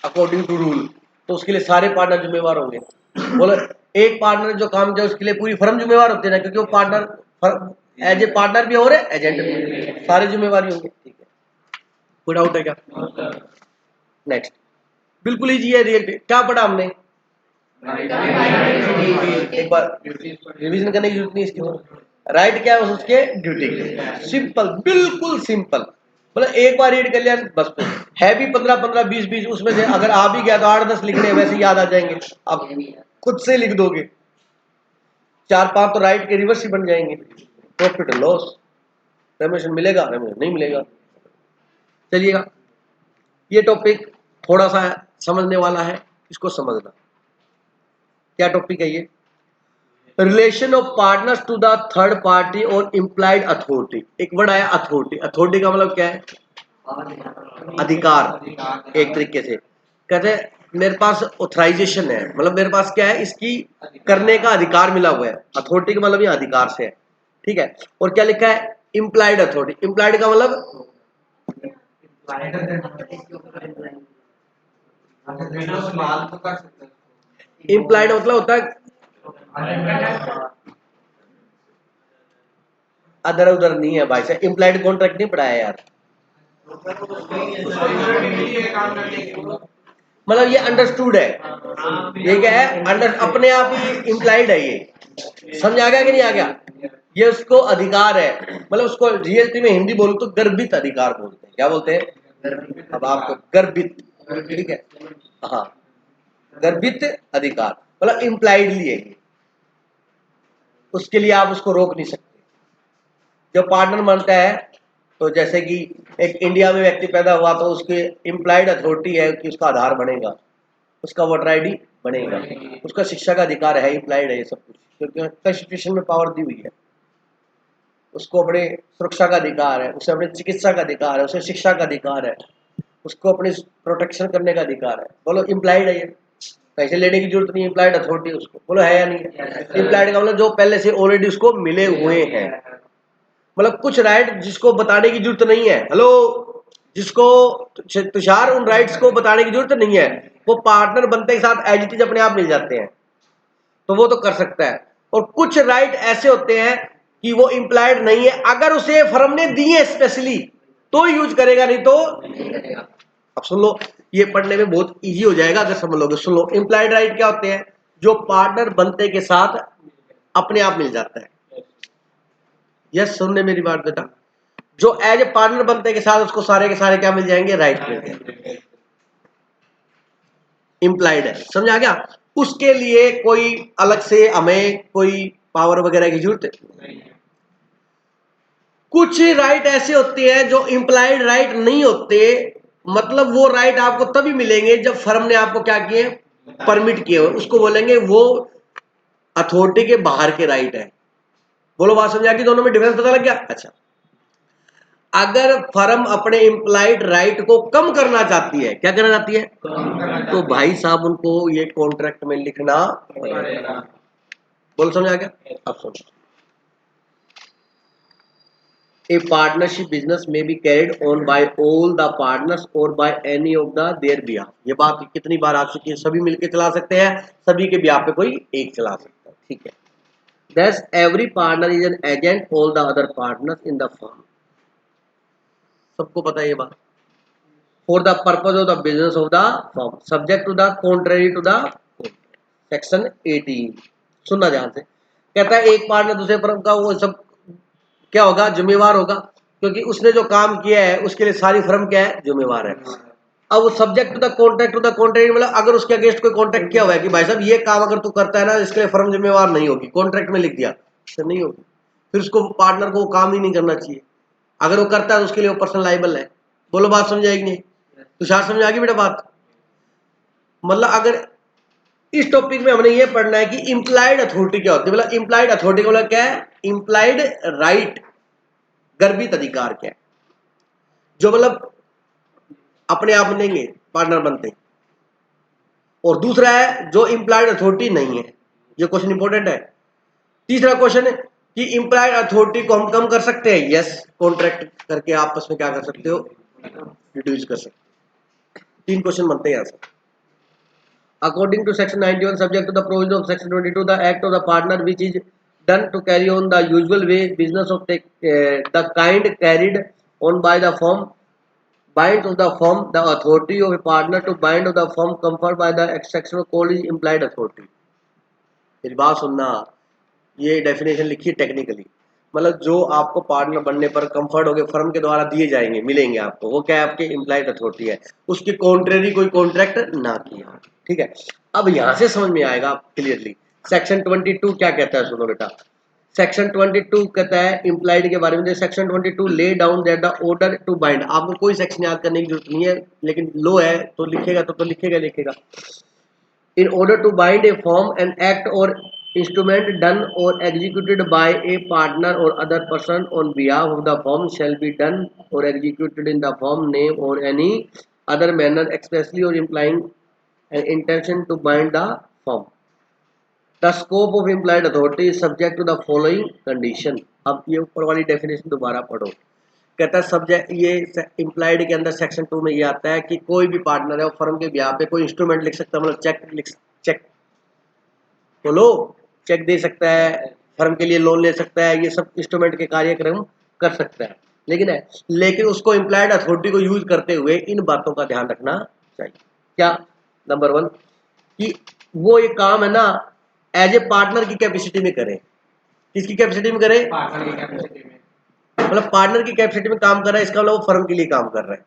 अकॉर्डिंग टू रूल, तो उसके लिए सारे पार्टनर जिम्मेवार होंगे। बोलो एक पार्टनर जो काम किया उसके लिए पूरी फर्म जिम्मेवार होती है ना, क्योंकि वो पार्टनर एज ए पार्टनर भी हो रहे एजेंट भी, सारे जिम्मेवारी होंगे। ठीक है, कोई डाउट है क्या? नेक्स्ट, बिल्कुल इजी है, रिएक्ट क्या पढ़ा हमने, एक बार रिवीजन करने की जरूरत नहीं इसकी। राइट क्या है उसके, ड्यूटी के, सिंपल, बिल्कुल सिंपल, मतलब एक बार रीड कर लिया बस। है भी 15-15 20-20, उसमें से अगर आ भी गया तो 8-10 लिखने वैसे याद आ जाएंगे, आप खुद से लिख दोगे। 4-5 तो राइट के रिवर्स ही बन जाएंगे। प्रॉफिट लॉस, रेम्यूनरेशन मिलेगा, रेम्यूनरेशन नहीं मिलेगा। चलिएगा, ये टॉपिक थोड़ा सा समझने वाला है, इसको समझना। क्या टॉपिक है ये, relation of partners to the third party और इम्प्लाइड अथॉरिटी। एक वर्ड आया अथॉरिटी, अथॉरिटी का मतलब क्या है, अधिकार। एक तरीके से कहते हैं मेरे पास ऑथराइजेशन है, मतलब मेरे पास क्या है, इसकी करने का अधिकार मिला हुआ है। अथॉरिटी का मतलब ये अधिकार से है, ठीक है। और क्या लिखा है, इम्प्लाइड अथॉरिटी, इम्प्लाइड का मतलब इम्प्लाइड मतलब होता है अदर उधर नहीं है भाई साहब, इम्प्लाइड कॉन्ट्रैक्ट नहीं पढ़ाया यार, मतलब ये अंडरस्टूड है, ये क्या है, अंडर अपने आप ही इम्प्लाइड है, ये समझ आ गया कि नहीं आ गया? ये उसको अधिकार है, मतलब उसको रियलिटी में हिंदी बोलो तो गर्भित अधिकार बोलते हैं। क्या बोलते हैं? अब आपको गर्भित, ठीक है, हाँ, गर्भित अधिकार मतलब इम्प्लाइडली है, उसके लिए आप उसको रोक नहीं सकते। जो पार्टनर बनता है, तो जैसे कि एक इंडिया में व्यक्ति पैदा हुआ तो उसकी इम्प्लाइड अथॉरिटी है कि उसका आधार बनेगा, उसका वोटर आईडी बनेगा, उसका शिक्षा का अधिकार है, इम्प्लाइड है ये सब कुछ, क्योंकि कॉन्स्टिट्यूशन में पावर दी हुई है। उसको अपने सुरक्षा का अधिकार है, उसे अपने चिकित्सा का अधिकार है, उसे शिक्षा का अधिकार है, उसको अपनी प्रोटेक्शन करने का अधिकार है। बोलो इम्प्लाइड है ये, पैसे लेने की जरूरत नहीं, इम्प्लाइड अथॉरिटी उसको, बोलो है या नहीं? इम्प्लाइड का मतलब जो पहले से ऑलरेडी उसको मिले हुए हैं, मतलब कुछ राइट जिसको बताने की जरूरत नहीं है। हेलो, जिसको तुषार उन राइट्स को बताने की जरूरत नहीं है, वो पार्टनर बनते के साथ एज इट इज अपने आप मिल जाते हैं, तो वो तो कर सकता है। और कुछ राइट ऐसे होते हैं कि वो इम्प्लाइड नहीं है, अगर उसे फर्म ने दिए स्पेशली तो यूज करेगा, नहीं तो। अब सुन लो, ये पढ़ने में बहुत इजी हो जाएगा अगर समझ लोगे। सुन लो, इम्प्लाइड राइट क्या होते हैं, जो पार्टनर बनते के साथ अपने आप मिल जाता है। यस, सुनने मेरी बात बेटा, जो एज ए पार्टनर बनते के साथ उसको सारे के सारे क्या मिल जाएंगे, राइट मिल जाएंगे, इम्प्लाइड है। समझ आ गया? उसके लिए कोई अलग से हमें कोई पावर वगैरह की जरूरत नहीं। कुछ राइट ऐसे होते हैं जो इम्प्लाइड राइट नहीं होते, मतलब वो राइट आपको तभी मिलेंगे जब फर्म ने आपको क्या किए, परमिट किए हुए, उसको बोलेंगे वो अथॉरिटी के बाहर के राइट है। बोलो बात समझा कि दोनों में डिफरेंस पता लग गया? अच्छा, अगर फर्म अपने इम्प्लाइड राइट को कम करना चाहती है, क्या करना चाहती है, तो भाई साहब उनको ये कॉन्ट्रैक्ट में लिखना पड़ेगा। बोल समझ आ गया? अब सुनो, ए पार्टनरशिप बिजनेस में be carried on by all the partners और by any of the their behalf. ये बात कितनी बार आ चुकी है, सभी मिलकर चला सकते हैं, सभी के बिहाफ पे कोई एक चला सकता है, ठीक है। Thus every partner is an agent all the other partners in the firm। सबको पता है ये बात। For the purpose of the business of the firm subject to the contrary to the section 18। सुनना ध्यान से, कहता है एक पार्टनर दूसरे फर्म का वो सब क्या होगा, जिम्मेवार होगा, क्योंकि उसने जो काम किया है उसके लिए सारी फर्म क्या है, जिम्मेवार है। अब वो subject to the contract to the contract मतलब अगर उसके अगेंस्ट कोई कॉन्ट्रैक्ट किया हुआ है कि भाई साहब ये काम अगर तू करता है ना इसके लिए फर्म जिम्मेवार नहीं होगी, कॉन्ट्रैक्ट में लिख दिया तो नहीं होगी, फिर उसको पार्टनर को वो काम ही नहीं करना चाहिए। अगर वो करता है तो उसके लिए वो पर्सनल लाइबल है। बोलो बात समझ आएगी नहीं? तुषार समझ आ गई बेटा बात? मतलब अगर इस टॉपिक में हमने ये पढ़ना है कि इंप्लाइड अथॉरिटी क्या होती है, मतलब इंप्लाइड अथॉरिटी का मतलब क्या है, इंप्लाइड राइट, गर्भित अधिकार क्या है, जो मतलब अपने आप बनेंगे पार्टनर बनते। और दूसरा है जो इंप्लाइड अथॉरिटी नहीं है, ये क्वेश्चन इंपॉर्टेंट है। तीसरा क्वेश्चन है कि इंप्लाइड अथॉरिटी को हम कम कर सकते हैं, यस, कॉन्ट्रैक्ट करके आपस में क्या कर सकते हो, रिड्यूस कर सकते हो। 3 क्वेश्चन बनते हैं यहां से। According to section 91 subject to the provision of section 22 the act of the partner which is done to carry on the usual way business of the kind carried on by the firm binds of the firm the authority of a partner to bind of the firm conferred by the section of called is implied authority। मेरी बात सुनना, ये definition लिखी technically, मतलब जो आपको partner बनने पर कंफर्ट होकर फर्म के द्वारा दिए जाएंगे, मिलेंगे आपको, वो क्या है, आपके इम्प्लाइड अथॉरिटी है, उसके कॉन्ट्रेरी कोई कॉन्ट्रैक्ट ना किया, ठीक है। अब यहां से समझ में आएगा क्लियरली सेक्शन 22 क्या कहता है, सुनो बेटा। सेक्शन 22 कहता है इम्प्लाइड के बारे में, section 22 lay down that the order to bind. आपको कोई सेक्शन याद करने की जरूरत नहीं है, लेकिन लो है तो लिखेगा तो लिखेगा। In order to bind a firm, an act or instrument done or executed by a partner or other person on behalf of the firm shall be done or executed in the firm name or any other manner expressly or implying an intention to bind the firm। The scope of implied authority is subject to the following condition। अब ये ऊपर वाली definition दोबारा पढ़ो। कहता है subject, ये implied के अंदर सेक्शन 2 में ये आता है कि कोई भी पार्टनर है वो फर्म के ब्याह पे कोई इंस्ट्रूमेंट लिख सकता है, मतलब चेक बोलो, चेक दे सकता है, फर्म के लिए लोन ले सकता है, ये सब इंस्ट्रूमेंट के कार्यक्रम कर सकता है। लेकिन उसको इम्प्लाइड अथॉरिटी को यूज करते हुए इन बातों का ध्यान रखना चाहिए। क्या? नंबर 1 कि वो ये काम है ना एज ए पार्टनर की कैपेसिटी में करे। किसकी कैपेसिटी में करे? पार्टनर की कैपेसिटी में, मतलब पार्टनर की कैपेसिटी में काम कर रहा है, इसका मतलब वो फर्म के लिए काम कर रहा है।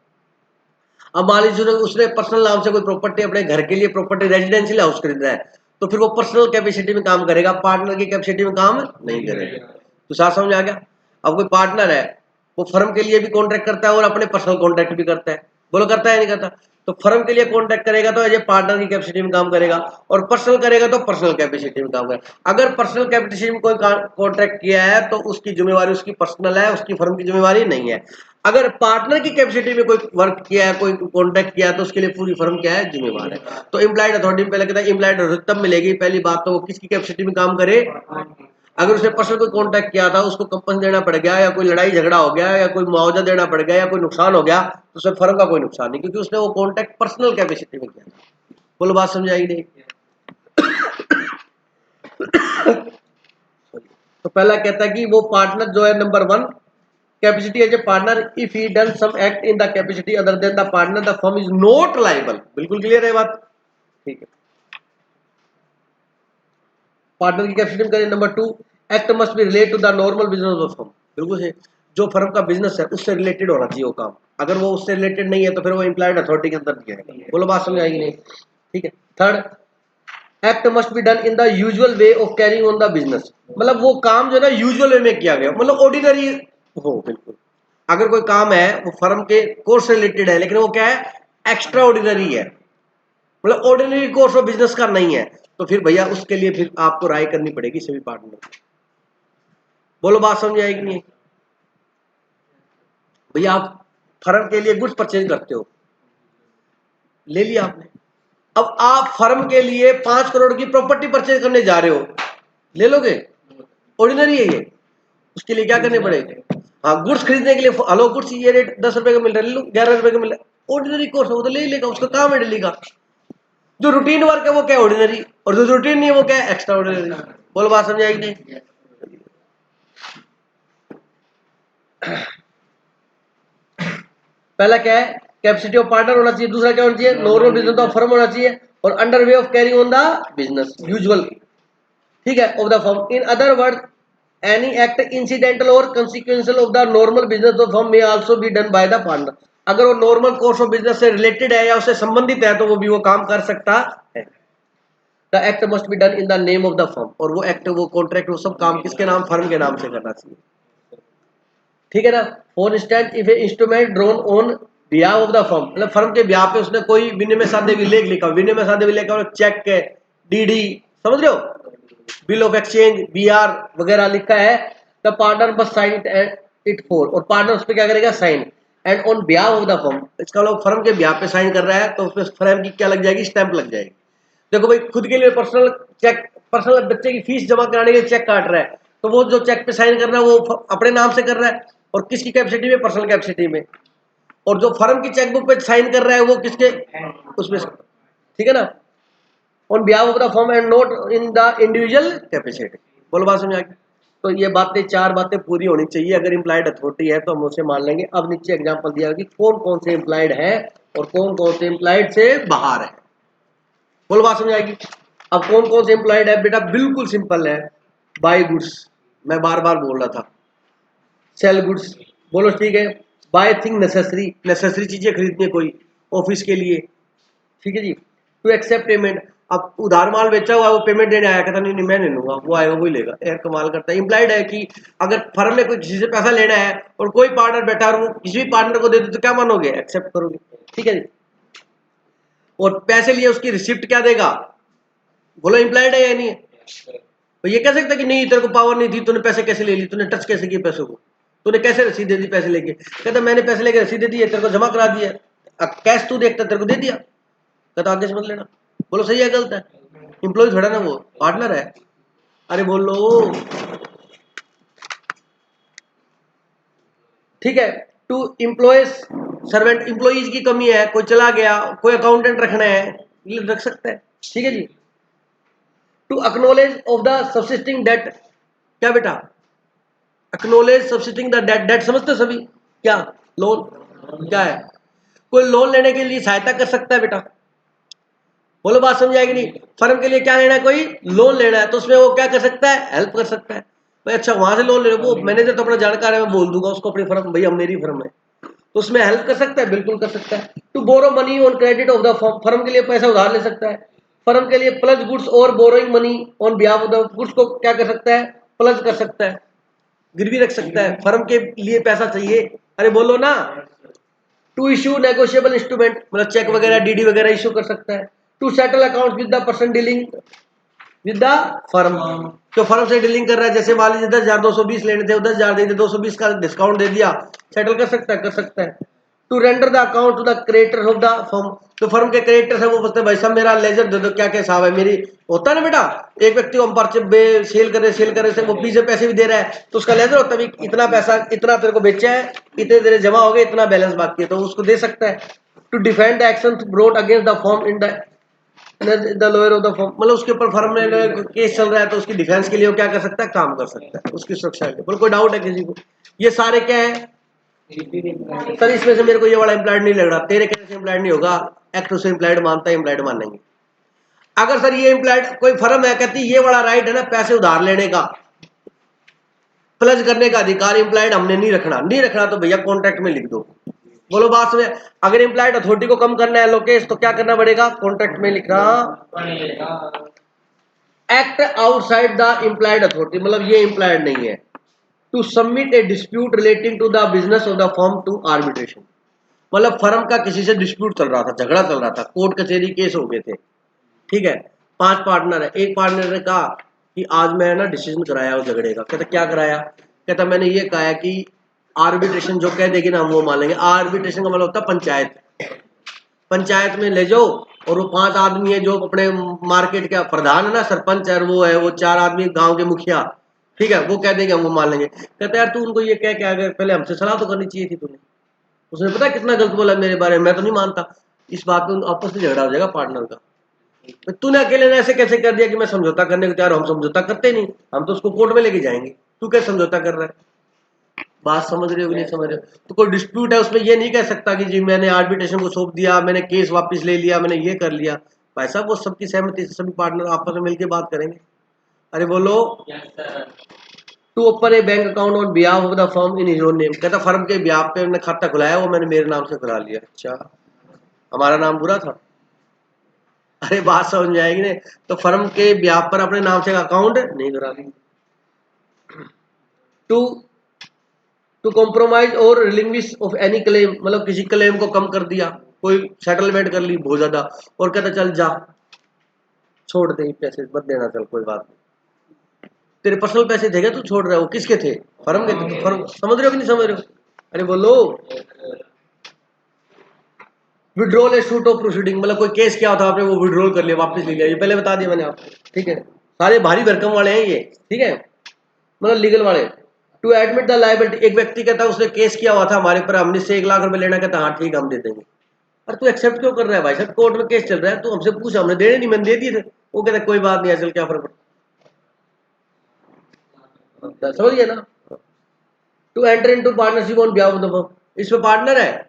अब मान लीजिए उसने पर्सनल नाम से कोई प्रॉपर्टी अपने घर के लिए प्रॉपर्टी रेजिडेंशियल हाउस खरीदा है, तो फिर वो पर्सनल कैपेसिटी में काम करेगा, पार्टनर की कैपेसिटी में काम नहीं करेगा। तो साथ समझ आ गया? अब कोई पार्टनर है वो फर्म के लिए भी कॉन्ट्रैक्ट करता है और अपने पर्सनल कॉन्ट्रैक्ट भी करता है, बोलो करता है नहीं करता? तो फर्म के लिए कॉन्ट्रैक्ट करेगा तो एज ए पार्टनर की कैपेसिटी में काम करेगा, और पर्सनल करेगा तो पर्सनल कैपेसिटी में काम करेगा। अगर पर्सनल कैपेसिटी में कोई कॉन्ट्रैक्ट किया है तो उसकी जिम्मेवारी उसकी पर्सनल है, उसकी फर्म की जिम्मेवारी नहीं है। अगर पार्टनर की कैपेसिटी में कोई वर्क किया है, कोई कॉन्ट्रैक्ट किया है, तो उसके लिए पूरी फर्म क्या है? जिम्मेवार है। तो इम्प्लाइड अथॉरिटी में पहले कहता है इम्प्लाइड अथॉरिटी तब मिलेगी, पहली बात तो वो किसकी कैपेसिटी में काम करे। अगर उसने पर्सनल कोई कॉन्ट्रैक्ट किया था, उसको कंपनी देना पड़ गया, या कोई लड़ाई झगड़ा हो गया, या कोई मुआवजा देना पड़ गया, या कोई नुकसान हो गया, तो उसमें फर्म का कोई नुकसान नहीं, क्योंकि उसने वो कॉन्ट्रैक्ट पर्सनल कैपेसिटी में किया था। बोलो बात समझाई नहीं? तो पहला कहता है कि वो पार्टनर जो है, number 1 capacity as a partner if he done some act in the capacity other than the partner the firm is not liable. बिल्कुल क्लियर है बात? ठीक है। पार्टनर की कैपेसिटी में करें। Number 2 act must be relate to the normal business of firm. बिल्कुल है, जो फर्म का बिजनेस है उससे रिलेटेड होना चाहिए वो काम। अगर वो उससे रिलेटेड नहीं है तो फिर वो एम्प्लॉयड अथॉरिटी के अंदर दिया है। बोलो बात समझ आएगी नहीं? ठीक है। Third, act must be done in the usual way of carrying on the business. मतलब वो काम जो है ना यूजुअल वे में किया गया, मतलब ऑर्डिनरी हो। बिल्कुल, अगर कोई काम है वो फर्म के कोर्स से रिलेटेड है, लेकिन वो क्या है? एक्स्ट्रा ऑर्डिनरी है, मतलब ऑर्डिनरी कोर्स ऑफ बिजनेस का नहीं है, तो फिर भैया उसके लिए फिर आपको राय करनी पड़ेगी सभी पार्टनर। बोलो बात समझ आएगी नहीं? भैया आप फर्म के लिए गुड्स परचेज करते हो, ले लिया आपने, अब आप फर्म के लिए 5 करोड़ की प्रॉपर्टी परचेज करने जा रहे हो, ले लोगे? ऑर्डिनरी है ये, उसके लिए क्या करने पड़ेगा? हाँ, गुड्स खरीदने के लिए हेलो गुड्स ये रेट 10 रुपए का मिल रहा है, ले लो 11 रुपए का मिल रहा है, ऑर्डिनरी कोर्स है वो तो ले ही लेगा, उसका काम है डेली का। जो रूटीन वर्क है वो क्या ऑर्डिनरी, और जो रूटीन नहीं है वो क्या है एक्स्ट्रा ऑर्डिनरी। बोलो बात समझ आएगी नहीं? पहला क्या है, कैपेसिटी ऑफ पार्टनर होना चाहिए, दूसरा क्या होना चाहिए, नॉर्मल बिजनेस ऑफ फर्म होना चाहिए, और under way of carrying on the business usual, ठीक है, of the firm. In other word any act incidental और consequential of the normal business of firm may also be done by the partner. अगर वो normal course of business से related है या उससे संबंधित है तो वो भी वो काम कर सकता है। The act must be done in the name of the firm, और वो एक्ट वो कॉन्ट्रैक्ट वो सब काम किसके नाम, फर्म के नाम से करना चाहिए, ठीक है ना। For instance if A instrument drawn on behalf of the firm, मतलब फर्म के बिहाफ पे उसने कोई विनिमय साधे विलेख लिखा, विनिमय साधे विलेख और चेक है, डीडी, समझ रहे हो, बिल ऑफ एक्सचेंज, बीआर वगैरह लिखा है, द पार्टनर बस साइन इट फॉर, और पार्टनर उस पर क्या करेगा, sign, and on behalf of the firm, इसका लोग फर्म के बिहाफ पे साइन कर रहा है तो उसमें फर्म की क्या लग जाएगी, स्टैंप लग जाएगी। देखो भाई खुद के लिए पर्सनल चेक, पर्सनल बच्चे की फीस जमा कराने के लिए चेक काट रहा है, तो वो जो चेक पे साइन कर रहा है वो अपने नाम से कर रहा है, और किसकी कैपेसिटी में, पर्सनल कैपेसिटी में, और जो फर्म की चेकबुक पे साइन कर रहा है वो किसके, उसमें, ठीक है ना, on behalf of the firm and not in the individual capacity. बोलो बात समझ आ गई? तो ये बातें, चार बातें पूरी होनी चाहिए, अगर इम्प्लाइड अथॉरिटी है तो हम उसे मान लेंगे। अब नीचे एग्जांपल दिया कि कौन कौन से इम्प्लाइड है और कौन कौन से इम्प्लाइड से बाहर है। बोलो बात समझ आएगी? अब कौन कौन से एम्प्लॉयड है बेटा, बिल्कुल सिंपल है, बाय गुड्स, मैं बार बार बोल रहा था, सेल गुड्स, बोलो ठीक है, बाय थिंग नेसेसरी, नेसेसरी चीजें खरीदनी है कोई ऑफिस के लिए, ठीक है जी, टू एक्सेप्ट पेमेंट, अब उधार माल बेचा हुआ वो पेमेंट देने आया, कहता नहीं नहीं मैं नहीं लूंगा, वो आएगा वही लेगा, यार कमाल करता है। इम्प्लाइड है कि अगर फर्म में कोई किसी से पैसा लेना है और कोई पार्टनर बैठा और वो किसी भी पार्टनर को दे दे तो क्या मानोगे, एक्सेप्ट करोगे, ठीक है जी। और पैसे लिए उसकी रिसिप्ट क्या देगा, बोलो इम्प्लाइड है या नहीं है? तो ये कह सकता कि नहीं तेरे को पावर नहीं थी, तूने पैसे कैसे ले ली, तूने टच कैसे किए पैसों को, तूने कैसे रसीद दे दी पैसे लेके, कहता मैंने पैसे लेके रसीद दे दी है, तेरे को जमा करा दिया, कैश तू देखता तेरे को दे दिया, कहता आगे समझ लेना। बोलो सही है गलत है? एम्प्लॉय थोड़ा ना, वो पार्टनर है। अरे बोलो, ठीक है। टू एम्प्लॉयज सर्वेंट, एम्प्लॉइज की कमी है, कोई चला गया, कोई अकाउंटेंट रखना है, ये रख सकता है, ठीक है जी। To acknowledge of the subsisting debt, क्या बेटा, acknowledge subsisting the debt, debt समझते हो सभी, क्या लोन, क्या है, कोई लोन लेने के लिए सहायता कर सकता है बेटा, बोलो बात समझ आएगी नहीं? फर्म के लिए क्या लेना है, कोई लोन लेना है तो उसमें वो क्या कर सकता है, हेल्प कर सकता है। भाई अच्छा वहां से लोन ले लो, वो मैनेजर तो अपना जानकार है, मैं बोल दूंगा उसको अपनी फर्म, भैया मेरी फर्म है, तो उसमें हेल्प कर सकता है, बिल्कुल कर सकता है। To borrow money on credit of the firm, firm के लिए पैसा उधार ले सकता है, फर्म के लिए प्लस गुड्स और borrowing money on behalf of the goods को क्या कर सकता है, प्लस कर सकता है, गिरवी रख सकता है, फर्म के लिए पैसा चाहिए, अरे बोलो ना। टू इशू नेगोशिएबल इंस्ट्रूमेंट, मतलब चेक वगैरह डीडी वगैरह इशू कर सकता है। To settle account with the person dealing with the firm, जो फर्म से डीलिंग कर रहा है, जैसे मान लीजिए 10,000 220 लेने थे, 10,000 दे दिए, 220 का डिस्काउंट दे दिया, सेटल कर सकता है, कर सकता है। To render the account to the creator of the firm, जो फर्म के क्रिएटर है वो बोलते हैं भाई साहब मेरा लेजर दे दो, क्या क्या हिसाब है मेरी, होता है ना बेटा, एक व्यक्ति को हम परचे सेल करे से वो पीछे पैसे भी दे रहा है तो उसका लेजर होता है इतना पैसा, इतना तेरे को बेचा है, इतने तेरे जमा हो गए, इतना बैलेंस बाकी है, तो उसको दे सकता है। To defend the action brought against the firm in the lower of the firm, मतलब उसके ऊपर फर्म में केस चल रहा है तो उसकी डिफेंस के लिए वो क्या कर सकता है, काम कर सकता है, उसकी सुरक्षा के लिए। बोलो कोई डाउट है किसी को? ये सारे क्या है सर, इसमें से मेरे को ये वाला इम्प्लाइड नहीं लग रहा, तेरे कहने से इम्प्लाइड नहीं होगा, एक्ट उसे इम्प्लाइड मानता है, इम्प्लाइड मानेंगे। अगर सर ये इम्प्लाइड कोई फर्म है कहती ये वाला राइट है ना पैसे उधार लेने का, प्लस करने का अधिकार इम्प्लाइड हमने नहीं रखना, नहीं रखना तो भैया कॉन्ट्रैक्ट में लिख दो। बोलो बात में, अगर इम्प्लाइड अथॉरिटी को कम करना है लोकेश तो क्या करना पड़ेगा, कॉन्ट्रैक्ट में लिखना act outside the implied authority, मतलब ये इम्प्लाइड नहीं है। To submit a dispute relating to the business of the firm to arbitration, मतलब फर्म का किसी से डिस्प्यूट चल रहा था, झगड़ा चल रहा था, कोर्ट कचहरी केस हो गए थे, ठीक है, 5 पार्टनर है, एक पार्टनर ने कहा कि आज मैं ना डिसीजन कराया उस झगड़े का, कहता क्या कराया, कहता मैंने ये कहा है कि आर्बिट्रेशन जो कह देगी ना हम वो मान लेंगे। आर्बिट्रेशन का मतलब होता है पंचायत, पंचायत में ले जाओ और वो 5 आदमी है जो अपने मार्केट का प्रधान है ना, सरपंच है, वो है वो 4 आदमी गांव के मुखिया, ठीक है, वो कह देंगे हम वो मान लेंगे। कहते यार तू उनको ये कह के आ गया, पहले हमसे सलाह तो करनी चाहिए थी तूने। उसने पता कितना गलत बोला मेरे बारे में, मैं तो नहीं मानता। इस बात में आपस में झगड़ा हो जाएगा पार्टनर का। तो तूने अकेले ने ऐसे कैसे कर दिया कि मैं समझौता करने को तैयार हूं? हम समझौता करते नहीं, हम तो उसको कोर्ट में लेके जाएंगे। तू क्या समझौता कर रहा है? बात समझ रहे हो कि नहीं समझ रहे हो? तो कोई डिस्प्यूट है उसमें ये नहीं कह सकता कि जी मैंने आर्बिट्रेशन को सौंप दिया, मैंने केस वापस ले लिया, मैंने ये कर लिया। भाई साहब वो सबकी सहमति से सभी पार्टनर आपस में मिलकर बात करेंगे। अरे बोलो। To open a bank account on behalf of the firm in his own name. कहता फर्म के बिहाफ पे मैंने खाता खुलाया, वो मैंने मेरे नाम से खुला लिया। अच्छा, हमारा नाम बुरा था? अरे बात समझ में आएगी। नहीं तो फर्म के बिहाफ पर अपने नाम से अकाउंट नहीं करा ली। टू टू कॉम्प्रोमाइज और रिलिंग्विश ऑफ एनी क्लेम, मतलब किसी क्लेम को कम कर दिया, कोई सेटलमेंट कर ली बहुत ज्यादा, और कहता चल जा छोड़ दे पैसे मत देना, चल कोई बात नहीं, तेरे पर्सनल पैसे थे क्या तू छोड़ रहा है? वो किसके थे? फर्म के थे। तो फर्म समझ रहे हो कि नहीं समझ रहे हो? अरे बोलो। Withdrawal A shoot of proceeding, मतलब कोई केस क्या होता आपने वो विड्रॉल कर लिया, वापस ले लिया, ये पहले बता दिया मैंने आपको। ठीक है, सारे भारी भरकम वाले हैं ये। ठीक है, मतलब लीगल वाले। टू एडमिट द लाइबिलिटी, एक व्यक्ति कहता है उसने केस किया हुआ था हमारे पर, हमने से 1 लाख रुपए लेना, कहता हाँ ठीक हम दे देंगे। अरे तू एक्सेप्ट क्यों कर रहा है भाई साहब? कोर्ट में केस चल रहा है, तू हमसे पूछ, हमने देने नहीं, मैंने दे दिए थे। वो कहता है कोई बात नहीं, चल क्या फर्क पड़ता, समझ गया ना? To enter into partnership on behalf of the firm, इसमें पार्टनर है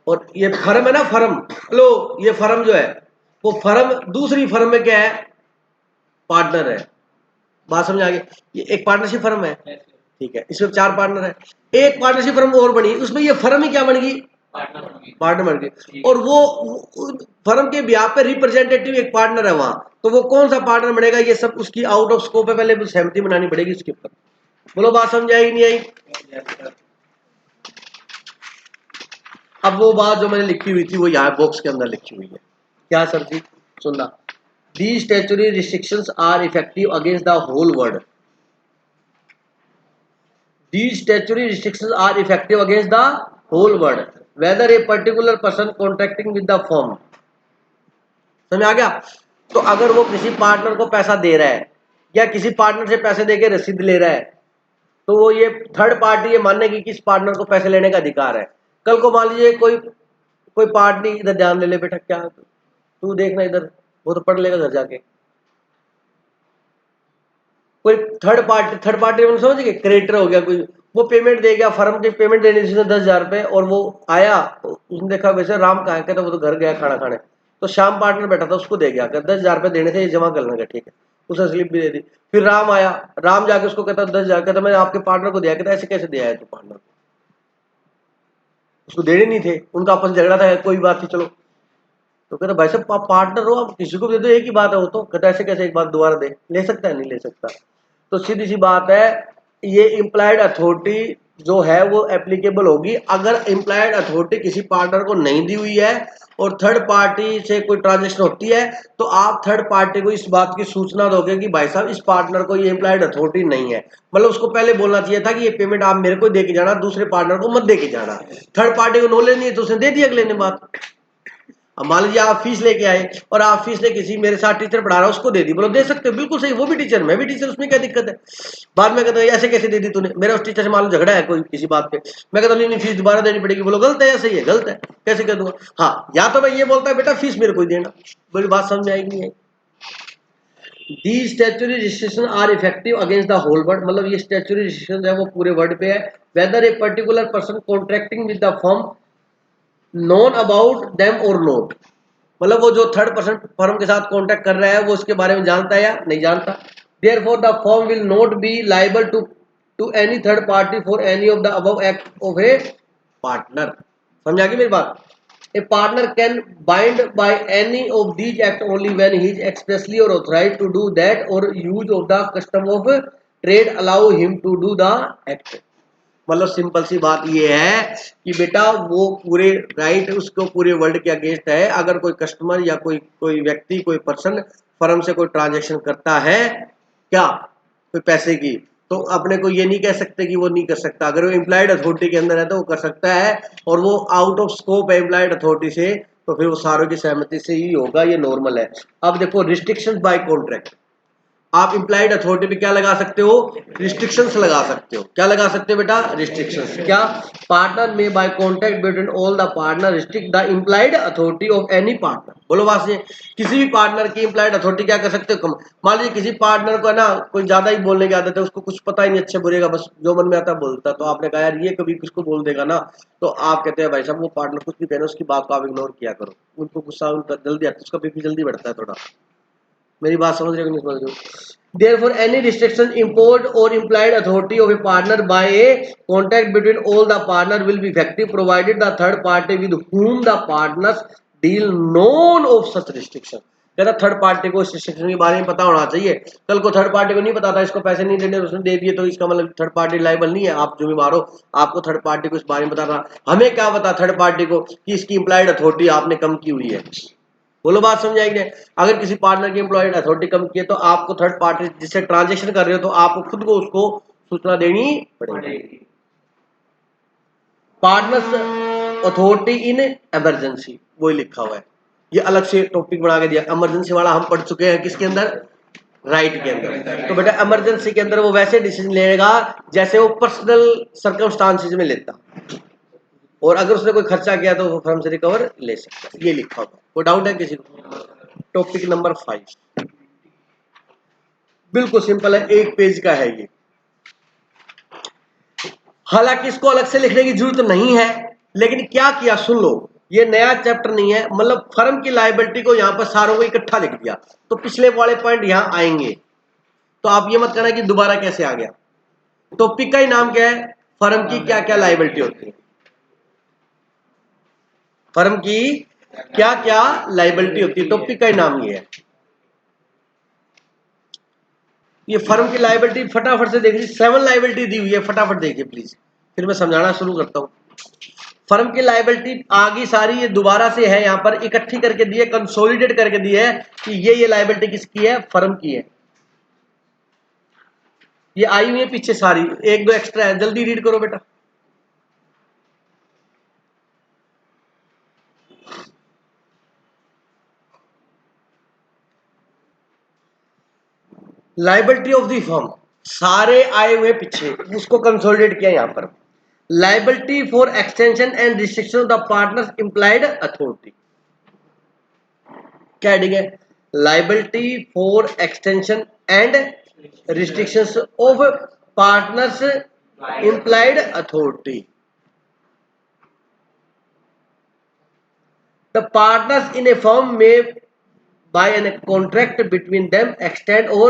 और ये फर्म है ना, फर्म। लो ये फर्म जो है, वो फर्म दूसरी फर्म में क्या है? पार्टनर है। बात समझ आ गई? ये एक पार्टनरशिप फर्म है, ठीक है, इसमें 4 पार्टनर है। एक पार्टनरशिप फर्म और बनी, उसमें ये फर्म ही क्या बन गई? पार्टनर बन गई। और वो फर्म के ब्याह पे रिप्रेजेंटेटिव एक पार्टनर है वहां, तो वो कौन सा पार्टनर बनेगा? ये सब उसकी आउट ऑफ स्कोप है, पहले सहमति बनानी पड़ेगी उसके ऊपर। बोलो बात समझ आई नहीं आई? अब वो बात जो मैंने लिखी हुई थी वो यहाँ बॉक्स के अंदर लिखी हुई है। क्या सर जी? सुनना। These statutory restrictions are effective against the whole world. These statutory restrictions are effective against the whole world, whether a particular person contracting with the firm. समझ आ गया? तो अगर वो किसी पार्टनर को पैसा दे रहा है या किसी पार्टनर से पैसे देके रसीद ले रहा है, तो वो ये थर्ड पार्टी ये मानेगी कि इस पार्टनर को पैसे लेने का अधिकार है। कल को मान लीजिए कोई पार्टी, इधर ध्यान ले ले बेटा, क्या तू देखना इधर, वो तो पढ़ लेगा घर जाके। कोई थर्ड पार्टी में समझ गए, क्रेडिटर हो गया कोई, वो पेमेंट दे गया, फर्म की पेमेंट देनी थी 10,000 रुपए, और वो आया, उसने देखा वैसे राम कहाँ है, कहता वो तो घर गया खाना खाने। तो शाम पार्टनर बैठा था, उसको दे गया, कहता 10,000 रुपए देने थे, ये जमा करना का, ठीक है, उसे स्लिप भी दे दी। फिर राम आया, राम जाके उसको कहता 10,000, कहता मैंने आपके पार्टनर को दिया, कहता ऐसे कैसे दिया है तू पार्टनर को, उसको देने नहीं थे, उनका आपस झगड़ा था, कोई बात थी चलो। तो कहता भाई साहब आप पार्टनर हो, आप किसी को दे दो, एक ही बात है वो तो। कहता ऐसे कैसे एक बात दोबारा दे, ले सकता है? नहीं ले सकता। तो सीधी सी बात है, ये इम्प्लाइड अथॉरिटी जो है वो एप्लीकेबल होगी अगर इम्प्लाइड अथॉरिटी किसी पार्टनर को नहीं दी हुई है और थर्ड पार्टी से कोई ट्रांजेक्शन होती है, तो आप थर्ड पार्टी को इस बात की सूचना दोगे कि भाई साहब इस पार्टनर को ये इम्प्लाइड अथॉरिटी नहीं है। मतलब उसको पहले बोलना चाहिए था कि ये पेमेंट आप मेरे को दे के जाना, दूसरे पार्टनर को मत दे के जाना। थर्ड पार्टी को नॉलेज नहीं है तो उसने दे दिया अगले ने बात। अब मान लीजिए आप फीस लेके आए और आप फीस लेके किसी मेरे साथ टीचर पढ़ा रहा है उसको दे दी, बोलो दे सकते हो, बिल्कुल सही, वो भी टीचर मैं भी टीचर, उसमें क्या दिक्कत है? बाद में कहते हैं ऐसे कैसे दे दी तूने, मेरा उस टीचर से मान लो झगड़ा है कोई किसी बात पे, मैं कहता नहीं फीस दोबारा देनी पड़ेगी, बोलो गलत है या सही है? गलत है, कैसे कह दूंगा? हाँ, या तो मैं ये बोलता है बेटा फीस मेरे को ही देना, बोली बात समझ में आएगी नहीं आई? These statutory restrictions are effective against the whole world, मतलब ये statutory restrictions है वो पूरे वर्ल्ड पे है। Whether a particular person contracting with the firm known about them or not, मतलब वो जो थर्ड पर्सन फर्म के साथ कांटेक्ट कर रहा है वो उसके बारे में जानता है या नहीं जानता। Therefore the firm will not be liable to any third party for any of the above act of a partner. समझ आ गई मेरी बात? A partner can bind by any of these act only when he is expressly और authorised to do that और use of the custom of trade allow him to do the act. मतलब simple सी बात ये है कि बेटा वो पूरे राइट उसको पूरे वर्ल्ड के अगेंस्ट है। अगर कोई कस्टमर या कोई व्यक्ति कोई पर्सन फर्म से कोई ट्रांजैक्शन करता है क्या कोई पैसे की, तो अपने को ये नहीं कह सकते कि वो नहीं कर सकता। अगर वो एम्प्लॉयड अथॉरिटी के अंदर है तो वो कर सकता है, और वो आउट ऑफ स्कोप है एम्प्लॉयड अथॉरिटी से, तो फिर वो सारों की सहमति से ही होगा, ये नॉर्मल है। अब देखो रिस्ट्रिक्शन बाय कॉन्ट्रैक्ट, आप इम्प्लाइड अथॉरिटी पे क्या लगा सकते हो, रिस्ट्रिक्शंस लगा सकते हो। क्या लगा सकते हो बेटा, रिस्ट्रिक्शंस। क्या, पार्टनर में by contract between all the partner restrict the implied authority of any partner. बोलो बात से, किसी भी पार्टनर की इम्प्लाइड अथॉरिटी क्या कर सकते हो, कम। मान लीजिए किसी पार्टनर को है ना कोई ज्यादा ही बोलने की आदत है, उसको कुछ पता ही नहीं अच्छे बुरे का, बस जो मन में आता है बोलता, तो आपने कहा यार ये कभी किसको बोल देगा ना, तो आप कहते हैं भाई साहब वो पार्टनर कुछ भी कहना उसकी बात को आप इग्नोर किया करो, उनको गुस्सा उनका जल्दी आता है, उसका बीपी जल्दी बढ़ता है थोड़ा। मेरी बात समझ रहे हो कि नहीं समझ रहे हो? Therefore, any restriction imposed or implied authority of a partner by a contract between all the partner will be effective provided the third party with whom the partners deal known of such restriction। कहता third party को इस restriction के बारे में पता होना चाहिए। कल को थर्ड पार्टी को नहीं पता था, इसको पैसे नहीं देने, उसने दे दिए, तो इसका मतलब थर्ड पार्टी लायबल नहीं है, आप जिम्मेदार हो। आपको थर्ड पार्टी को इस बारे में पता था, हमें क्या पता थर्ड पार्टी को कि इसकी इम्प्लाइड अथॉरिटी आपने कम की हुई है। बोलो बात समझाएंगे। अगर किसी पार्टनर की एम्प्लॉयड अथॉरिटी कम की है तो आपको थर्ड पार्टी जिससे ट्रांजेक्शन कर रहे हो तो आपको खुद को उसको सूचना देनी पड़ेगी। पार्टनर्स अथॉरिटी इन इमरजेंसी, वही लिखा हुआ है, ये अलग से टॉपिक बना के दिया। इमरजेंसी वाला हम पढ़ चुके हैं किसके अंदर, राइट के अंदर। तो बेटा इमरजेंसी के अंदर वो वैसे डिसीजन लेगा जैसे वो पर्सनल सर्कमस्टांसिस में लेता, और अगर उसने कोई खर्चा किया तो वो फर्म से रिकवर ले सकता है, ये लिखा हुआ। कोई डाउट है किसी को? टॉपिक नंबर 5 बिल्कुल सिंपल है, एक पेज का है ये। हालांकि इसको अलग से लिखने की जरूरत नहीं है, लेकिन क्या किया सुन लो, ये नया चैप्टर नहीं है, मतलब फर्म की लायबिलिटी को यहां पर सारों को इकट्ठा लिख दिया, तो पिछले वाले पॉइंट यहां आएंगे, तो आप ये मत कहना कि दोबारा कैसे आ गया। टॉपिक का ही नाम क्या है, फर्म की क्या क्या लायबिलिटी होती है, फर्म की क्या क्या लायबिलिटी होती है, टॉपिक का ही नाम ये है। ये फर्म की लायबिलिटी फटाफट से देख लीजिए, 7 लायबिलिटी दी हुई है, फटाफट देखिए प्लीज, फिर मैं समझाना शुरू करता हूं। फर्म की लायबिलिटी आगे सारी ये दोबारा से है, यहां पर इकट्ठी करके दी है, कंसोलिडेट करके दी है कि ये लायबिलिटी किसकी है, फर्म की है। ये आई हुई है पीछे सारी, एक दो एक्स्ट्रा है, जल्दी रीड करो बेटा। लायबिलिटी ऑफ द फर्म सारे आए हुए पीछे, उसको कंसोलिडेट किया यहां पर। Liability for extension and restriction of the partners implied authority, क्या हेडिंग है, liability for extension and restrictions of partners implied authority. The partners in a firm में by a contract between them extend or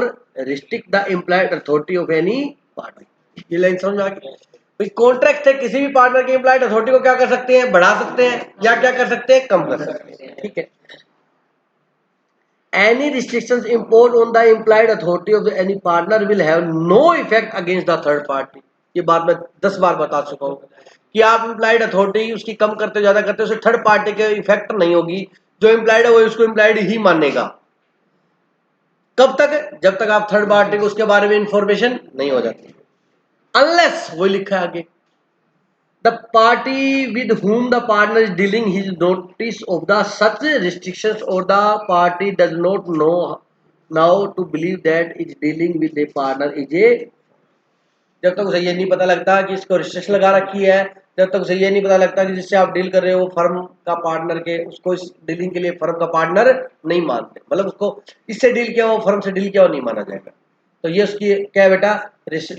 restrict the implied authority of any party। ये line समझ आ गई? Contract है, किसी भी partner की implied authority को क्या कर सकते हैं, बढ़ा सकते हैं, या क्या कर सकते हैं, कम कर सकते हैं। ठीक है, any restrictions imposed on the implied authority of any partner will have no effect against the third party। ये बात मैं 10 बार बता चुका हूँ कि आप इम्प्लाइड अथॉरिटी उसकी कम करते हो, ज्यादा करते हो, उसे थर्ड पार्टी के इफेक्ट नहीं होगी। जो इम्प्लाइड है वो उसको इम्प्लाइड ही मानेगा। कब तक, जब तक आप थर्ड पार्टी को उसके बारे में इंफॉर्मेशन नहीं हो जाती, अनलेस वो लिखा है आगे, the party with whom the partner is dealing his notice of the such restrictions or the party does not know now to believe that is dealing with a partner is a। जब तक उसे ये नहीं पता लगता कि इसको restriction लगा रखी है, जब तक उसे ये नहीं पता लगता कि जिससे आप डील कर रहे हो फर्म का पार्टनर के, उसको इस डीलिंग के लिए फर्म का पार्टनर नहीं मानते, मतलब उसको इससे डील किया हो, फर्म से डील किया हो, नहीं माना जाएगा। तो ये उसकी क्या है बेटा,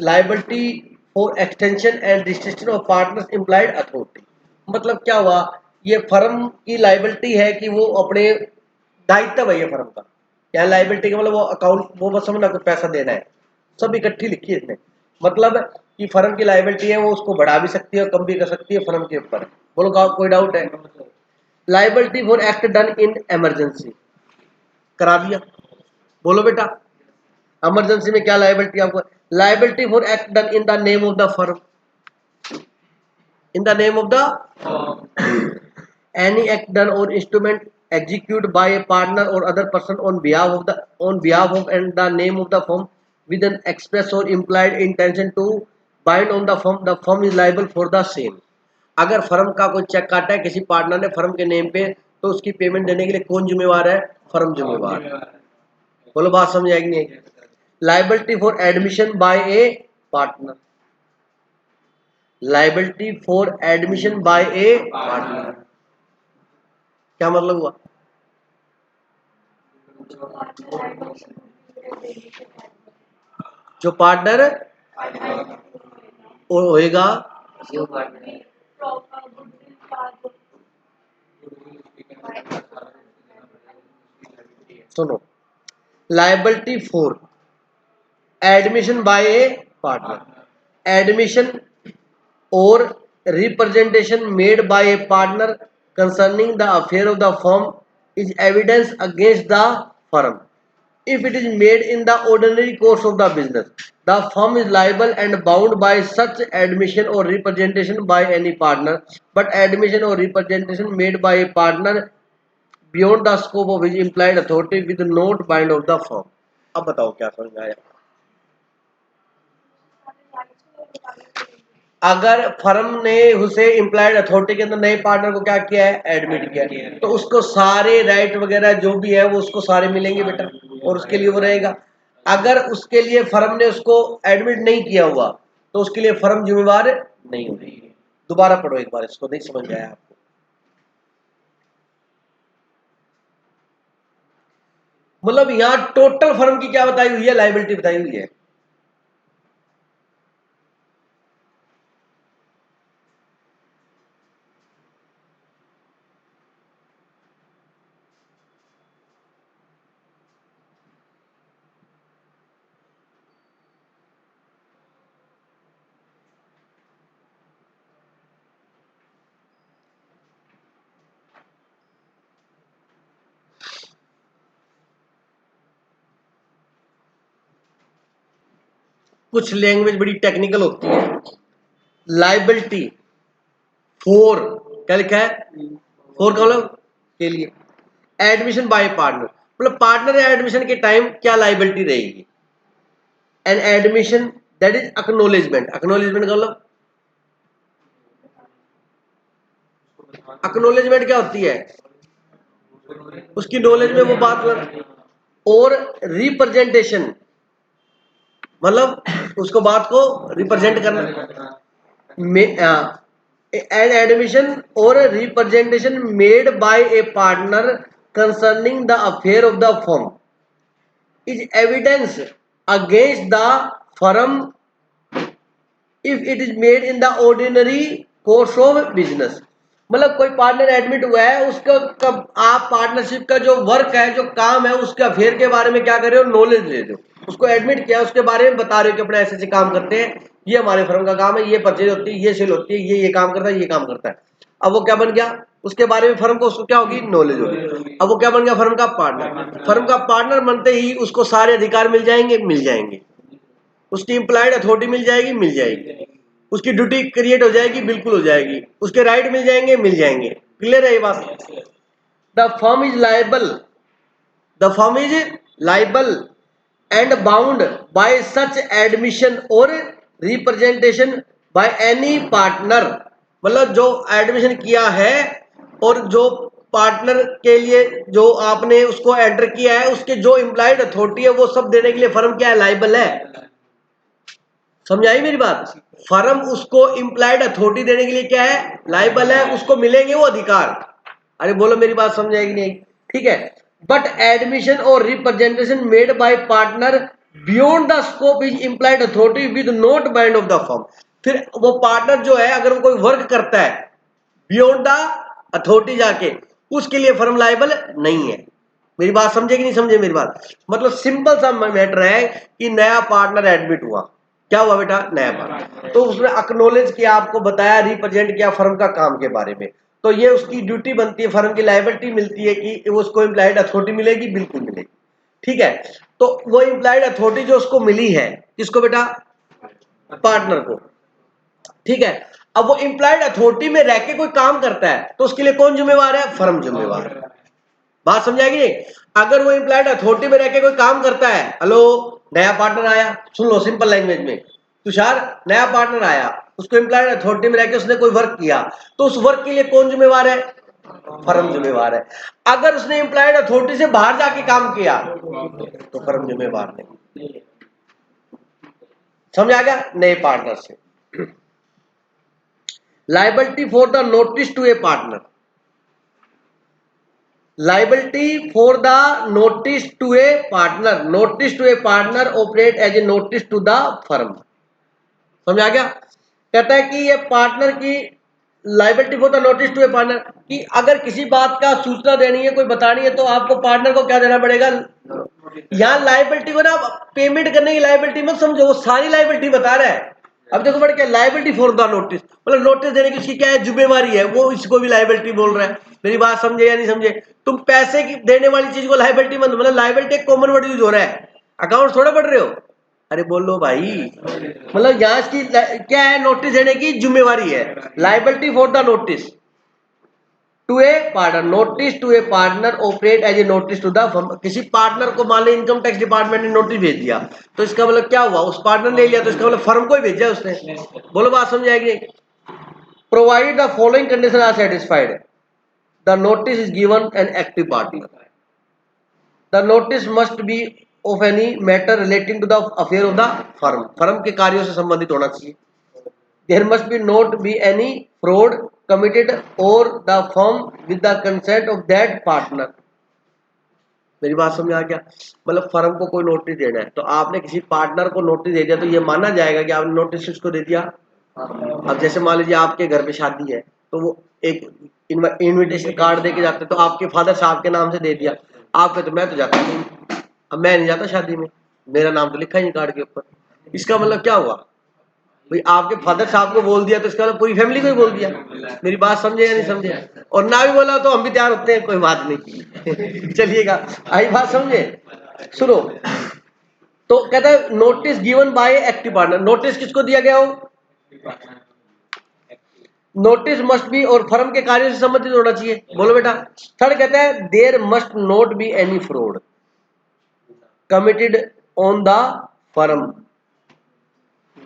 liability for extension and restriction of partners implied authority. मतलब क्या हुआ, ये फर्म की लायबिलिटी है कि वो अपने दायित्व है ये फर्म का, क्या लायबिलिटी का मतलब वो अकाउंट, वो बस समझना कुछ पैसा देना है, सब इकट्ठी लिखी है इसमें। मतलब कि फर्म की लायबिलिटी है वो उसको बढ़ा भी सकती है और कम भी कर सकती है, फर्म के ऊपर। बोलो कोई डाउट है? Liability for act done in emergency करा दिया, बोलो बेटा इमरजेंसी में क्या लायबिलिटी आपको, liability for act done in the name of the firm, in the name of the any act done or instrument executed by a partner or other person on behalf of and the name of the firm with an express or implied intention to bind on the firm is liable for the same। अगर firm का कोई check काटा है किसी partner ने firm के name पे, तो उसकी पेमेंट देने के लिए कौन जिम्मेवार है, फर्म जिम्मेवार है। बोलो बात समझ आएगी नहीं? Liability for admission by a partner, liability for admission by a partner, क्या मतलब हुआ? जो पार्टनर होएगा, सुनो, liability for admission by a partner, admission और representation made by a partner concerning the affair of the firm is evidence against the firm. If it is made in the ordinary course of the business, the firm is liable and bound by such admission or representation by any partner, but admission or representation made by a partner beyond the scope of his implied authority with not bind of the firm. अब बताओ क्या समझ में आया? अगर firm ने उसे implied authority के अंदर नए पार्टनर को क्या किया है? एडमिट किया है, तो उसको सारे राइट वगैरह जो भी है वो उसको सारे मिलेंगे बेटा, और उसके लिए वो रहेगा। अगर उसके लिए फर्म ने उसको एडमिट नहीं किया हुआ तो उसके लिए फर्म जिम्मेवार नहीं होगी। दोबारा पढ़ो एक बार, इसको नहीं समझ में आया आपको? मतलब यहाँ टोटल फर्म की क्या बताई हुई है? लाइबिलिटी बताई हुई है। कुछ लैंग्वेज बड़ी टेक्निकल होती है। लाइबिलिटी फोर क्या लिखा है? फोर का मतलब के लिए, एडमिशन बाय पार्टनर मतलब पार्टनर या एडमिशन के टाइम क्या लाइबिलिटी रहेगी? An admission that is acknowledgement, acknowledgement का मतलब, एक्नॉलेजमेंट क्या होती है? उसकी नॉलेज में वो बात लग, और रिप्रेजेंटेशन मतलब उसको बात को रिप्रेजेंट करना, एन एडमिशन और representation made by a partner concerning the affair of the firm is evidence against the firm if it is made in the ordinary course of business। मतलब कोई पार्टनर एडमिट हुआ है, उसका कब आप partnership का जो वर्क है, जो काम है, उसके अफेयर के बारे में क्या कर रहे हो? नॉलेज ले रहे हो। उसको एडमिट किया, उसके बारे में बता रहे हो कि अपने ऐसे ऐसे काम करते हैं, ये हमारे फर्म का काम है, ये परचेज होती है, ये सेल होती है, ये काम करता है, ये काम करता है। अब वो क्या बन गया? उसके बारे में फर्म को उसको क्या होगी? नॉलेज होगी। अब वो क्या बन गया? फर्म का पार्टनर। फर्म का पार्टनर बनते ही उसको सारे अधिकार मिल जाएंगे, मिल जाएंगे। उसकी इम्प्लाइड अथॉरिटी मिल जाएगी, मिल जाएगी। उसकी ड्यूटी क्रिएट हो जाएगी, बिल्कुल हो जाएगी। उसके राइट मिल जाएंगे, मिल जाएंगे। क्लियर है ये बात? The firm is liable, the firm is liable and bound by such admission और रिप्रेजेंटेशन बाय एनी पार्टनर। मतलब जो एडमिशन किया है और जो पार्टनर के लिए जो आपने उसको एंटर किया है, उसके जो इम्प्लाइड अथॉरिटी है वो सब देने के लिए फर्म क्या है? लाइबल है। समझ आई मेरी बात? फर्म उसको इम्प्लाइड अथॉरिटी देने के लिए क्या है? लाइबल है। उसको मिलेंगे वो अधिकार। अरे बोलो मेरी बात समझ आएगी नहीं? ठीक है। बट एडमिशन और representation made by partner beyond the scope is implied authority with not bind of the firm. फिर वो पार्टनर जो है, अगर वो कोई वर्क करता है बियॉन्ड द अथॉरिटी जाके, उसके लिए फर्म लाइबल नहीं है। मेरी बात समझे कि नहीं समझे मेरी बात? मतलब सिंपल सा मैटर है कि नया पार्टनर एडमिट हुआ, क्या हुआ बेटा? नया पार्टनर, तो उसने एक्नॉलेज किया, आपको बताया, रिप्रेजेंट किया फर्म का काम के बारे में, तो ये उसकी ड्यूटी बनती है, फर्म की लायबिलिटी मिलती है कि उसको इम्प्लाइड अथॉरिटी मिलेगी, बिल्कुल मिलेगी। ठीक है। तो वो इम्प्लाइड अथॉरिटी जो उसको मिली है, किसको बेटा? पार्टनर को। ठीक है। अब वो इम्प्लाइड अथॉरिटी में रह के कोई काम करता है तो उसके लिए कौन जिम्मेवार है? फर्म जिम्मेवार है। बात समझाएगी? अगर वो इम्प्लाइड अथॉरिटी में रह के कोई काम करता है, हेलो, नया पार्टनर आया, सुन लो सिंपल लैंग्वेज में, तुषार नया पार्टनर आया, उसको इम्प्लाइड अथॉरिटी में रह के उसने कोई वर्क किया, तो उस वर्क के लिए कौन जिम्मेवार है? फर्म जिम्मेवार है। अगर उसने इम्प्लाइड अथॉरिटी से बाहर जाके काम किया तो फर्म जिम्मेवार नहीं। समझ आ गया, नए पार्टनर से। Liability for the notice to a partner, liability for the notice to a partner, notice to a partner operate as a notice to the firm. समझ आ गया, कहता है कि ये पार्टनर की liability for the notice to a partner, कि अगर किसी बात का सूचना देनी है, कोई बतानी है, तो आपको पार्टनर को क्या देना पड़ेगा। यहाँ लाइबिलिटी को ना पेमेंट करने की लाइबिलिटी मत समझो, वो सारी लाइबिलिटी बता रहा है। अब देखो बड़ा क्या, लाइबिलिटी फॉर द नोटिस, मतलब नोटिस देने की उसकी क्या है, जिम्मेवारी है, वो इसको भी लाइबिलिटी बोल रहा है। मेरी बात समझे या नहीं समझे। तुम पैसे की देने वाली चीज को लाइबिलिटी मत, मतलब लाइबिलिटी एक कॉमन वर्ड यूज हो रहा है, अकाउंट थोड़ा पढ़ रहे हो। अरे बोलो भाई, मतलब यहाँ इसकी क्या है, नोटिस देने की जिम्मेवारी है, liability for the notice to a partner, notice to a partner operate as a notice to the firm. किसी पार्टनर को मान लो इनकम टैक्स डिपार्टमेंट ने नोटिस भेज दिया, तो इसका मतलब क्या हुआ, उस पार्टनर ने लिया, तो इसका मतलब फर्म को ही भेजा उसने। बोलो बात समझ आएगी। Provide the following condition are satisfied, the notice is given an active partner, the notice must be of any matter relating to the affair of the firm, firm के कार्यों से संबंधित होना चाहिए। There must be not be any fraud committed or the firm with the consent of that partner। मेरी बात समझ आ गया, मतलब फर्म को कोई नोटिस देना है, तो आपने किसी पार्टनर को नोटिस दे दिया, तो ये माना जाएगा कि आपने नोटिस किसको दे दिया। अब जैसे मान लीजिए आपके घर पे शादी है, तो वो एक इनविटेशन कार्ड दे के जाते, तो आपके फादर साहब के नाम से दे दिया, आप कहते मैं तो जाता नहीं, अब मैं नहीं जाता शादी में, मेरा नाम तो लिखा ही नहीं कार्ड के ऊपर। इसका मतलब क्या हुआ भाई, आपके फादर साहब को बोल दिया, तो इसका मतलब पूरी फैमिली को ही बोल दिया। मेरी बात समझे या नहीं समझे, और ना भी बोला तो हम भी तैयार होते हैं, कोई बात नहीं चलिएगा, आई बात समझे। सुनो, तो कहता है notice given by active partner, notice किसको दिया गया हो, नोटिस मस्ट बी, और फर्म के कार्यों से संबंधित होना चाहिए। बोलो बेटा। थर्ड कहता है there must not be any fraud committed on the firm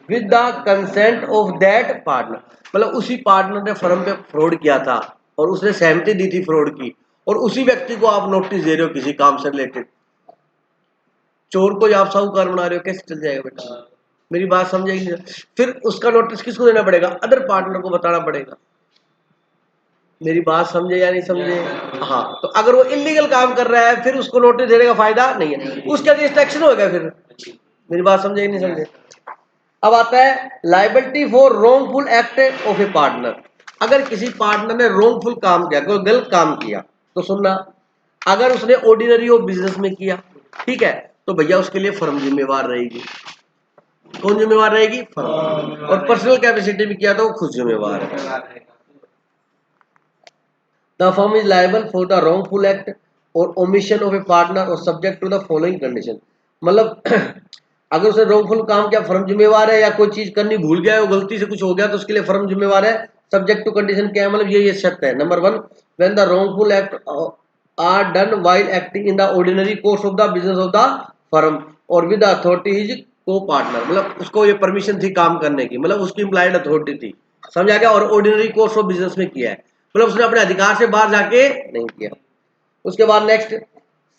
with the consent of that partner, मतलब उसी पार्टनर ने फर्म पे फ्रॉड किया था और उसने सहमति दी थी फ्रॉड की, और उसी व्यक्ति को आप नोटिस दे रहे हो किसी काम से रिलेटेड। चोर को आप साहूकार बना रहे हो, कैसे चल जाएगा बेटा। मेरी बात समझेगी। फिर उसका नोटिस किसको देना पड़ेगा, अदर पार्टनर को बताना पड़ेगा। मेरी बात समझे या नहीं समझे। हाँ, तो अगर वो इलीगल काम कर रहा है, फिर उसको नोटिस देने का फायदा नहीं है, उसका डिस्ट्रैक्शन होगा फिर। मेरी बात समझे या नहीं समझे। अब आता है liability for wrongful act of a partner, अगर किसी पार्टनर ने रोंगफुल काम किया, कोई गलत काम किया, तो सुनना, अगर उसने ऑर्डिनरी ऑफ बिजनेस में किया, ठीक है, तो भैया उसके लिए फर्म जिम्मेवार रहेगी। कौन जिम्मेवार रहेगी, फर्म। और पर्सनल कैपेसिटी में किया तो वो खुद जिम्मेवार है। The firm is liable for the wrongful act और ओमिशन ऑफ ए पार्टनर और subject to the following condition, मतलब अगर उसने रोंगफुल काम किया, फर्म जिम्मेवार है, या कोई चीज करनी भूल गया है, गलती से कुछ हो गया, तो उसके लिए फर्म जिम्मेवार है। सब्जेक्ट टू कंडीशन क्या है, मतलब ये शर्त है। Number 1, when the wrongful act are done while acting in the ordinary course of the business of the firm और विद द अथॉरिटी इज को पार्टनर, मतलब उसको ये परमिशन थी काम करने की, मतलब उसकी इम्प्लाइड अथॉरिटी थी। समझ आ गया। और ऑर्डिनरी कोर्स ऑफ बिजनेस में किया है, मतलब उसने अपने अधिकार से बाहर जाके नहीं किया। उसके बाद next,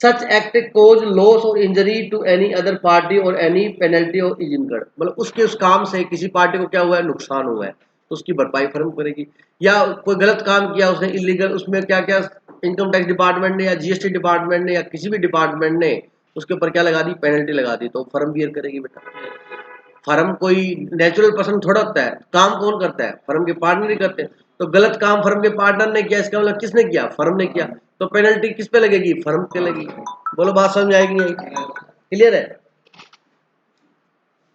such act cause loss or injury to any other party or any penalty or is incurred, मतलब उसके उस काम से किसी पार्टी को क्या हुआ है, नुकसान हुआ है, तो उसकी भरपाई फर्म करेगी। या कोई गलत काम किया उसने इलीगल, उसमें क्या क्या इनकम टैक्स डिपार्टमेंट ने या जीएसटी डिपार्टमेंट ने या किसी भी डिपार्टमेंट ने उसके ऊपर क्या लगा दी, पेनल्टी लगा दी, तो फर्म बियर करेगी बेटा। फर्म कोई नेचुरल पर्सन थोड़ा होता है, काम कौन करता है, फर्म के पार्टनर ही करते हैं। तो गलत काम फर्म के पार्टनर ने किया, इसका मतलब किसने किया, फर्म ने किया, तो पेनल्टी किस पे लगेगी, फर्म पे लगेगी। बोलो बात समझ आएगी नहीं, क्लियर है।